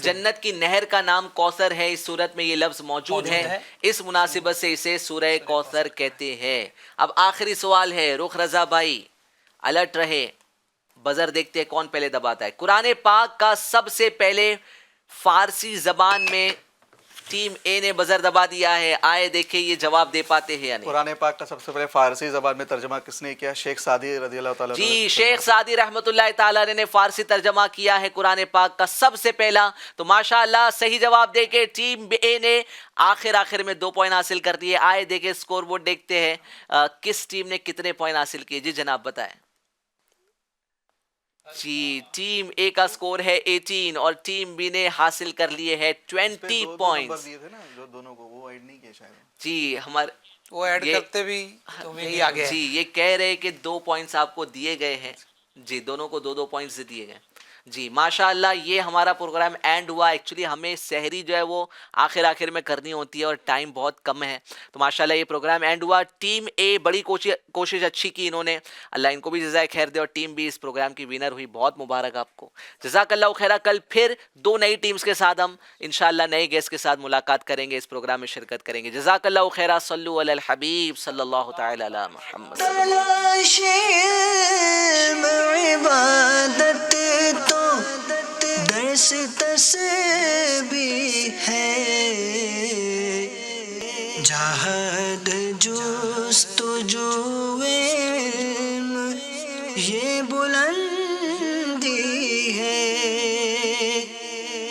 جنت کی نہر کا نام کوثر ہے، اس صورت میں یہ لفظ موجود ہے، اس مناسبت سے اسے سورہ کوثر کہتے ہیں. اب آخری سوال ہے، رخ رضا بھائی الرٹ رہے، بزر دیکھتے کون پہلے دباتا ہے. قرآن پاک کا سب سے پہلے فارسی زبان میں ٹیم اے نے بزر دبا دیا ہے. آئے دیکھیں یہ جواب دے پاتے ہیں یا نہیں. قرآن پاک کا سب سے پہلے فارسی زبان میں ترجمہ کس نے کیا؟ شیخ سعدی رضی اللہ تعالیٰ. جی شیخ سعدی رحمۃ اللہ تعالیٰ نے فارسی ترجمہ کیا ہے قرآن پاک کا سب سے پہلا. تو ماشاءاللہ صحیح جواب دے کے ٹیم اے نے آخر میں 2 پوائنٹ حاصل کر دیے. آئے دیکھیں اسکور بورڈ دیکھتے ہیں کس ٹیم نے کتنے پوائنٹ حاصل کیے. جی جناب بتائیں. جی ٹیم اے کا سکور ہے 18 اور ٹیم بی نے حاصل کر لیے ہے 20 پوائنٹس. جی ہمارے وہ ایڈ کرتے بھی یہی آگے ہے. جی یہ کہہ رہے کہ 2 پوائنٹس آپ کو دیے گئے ہیں. جی دونوں کو 2 پوائنٹس دیے گئے. جی ماشاءاللہ یہ ہمارا پروگرام اینڈ ہوا. ایکچولی ہمیں سحری جو ہے وہ آخر میں کرنی ہوتی ہے اور ٹائم بہت کم ہے, تو ماشاءاللہ یہ پروگرام اینڈ ہوا. ٹیم اے بڑی کوشش اچھی کی انہوں نے, اللہ ان کو بھی جزائے خیر دے, اور ٹیم بی اس پروگرام کی ونر ہوئی. بہت مبارک آپ کو, جزاک اللہ خیرہ. کل پھر 2 نئی ٹیمز کے ساتھ ہم انشاءاللہ نئے گیسٹ کے ساتھ ملاقات کریں گے, اس پروگرام میں شرکت کریں گے. جزاک اللہ خیرہ. صلو علی الحبیب صلی اللہ تعالی علی محمد. عبادت تو درس تسبیح ہے, جہاد جستجو علم یہ بلند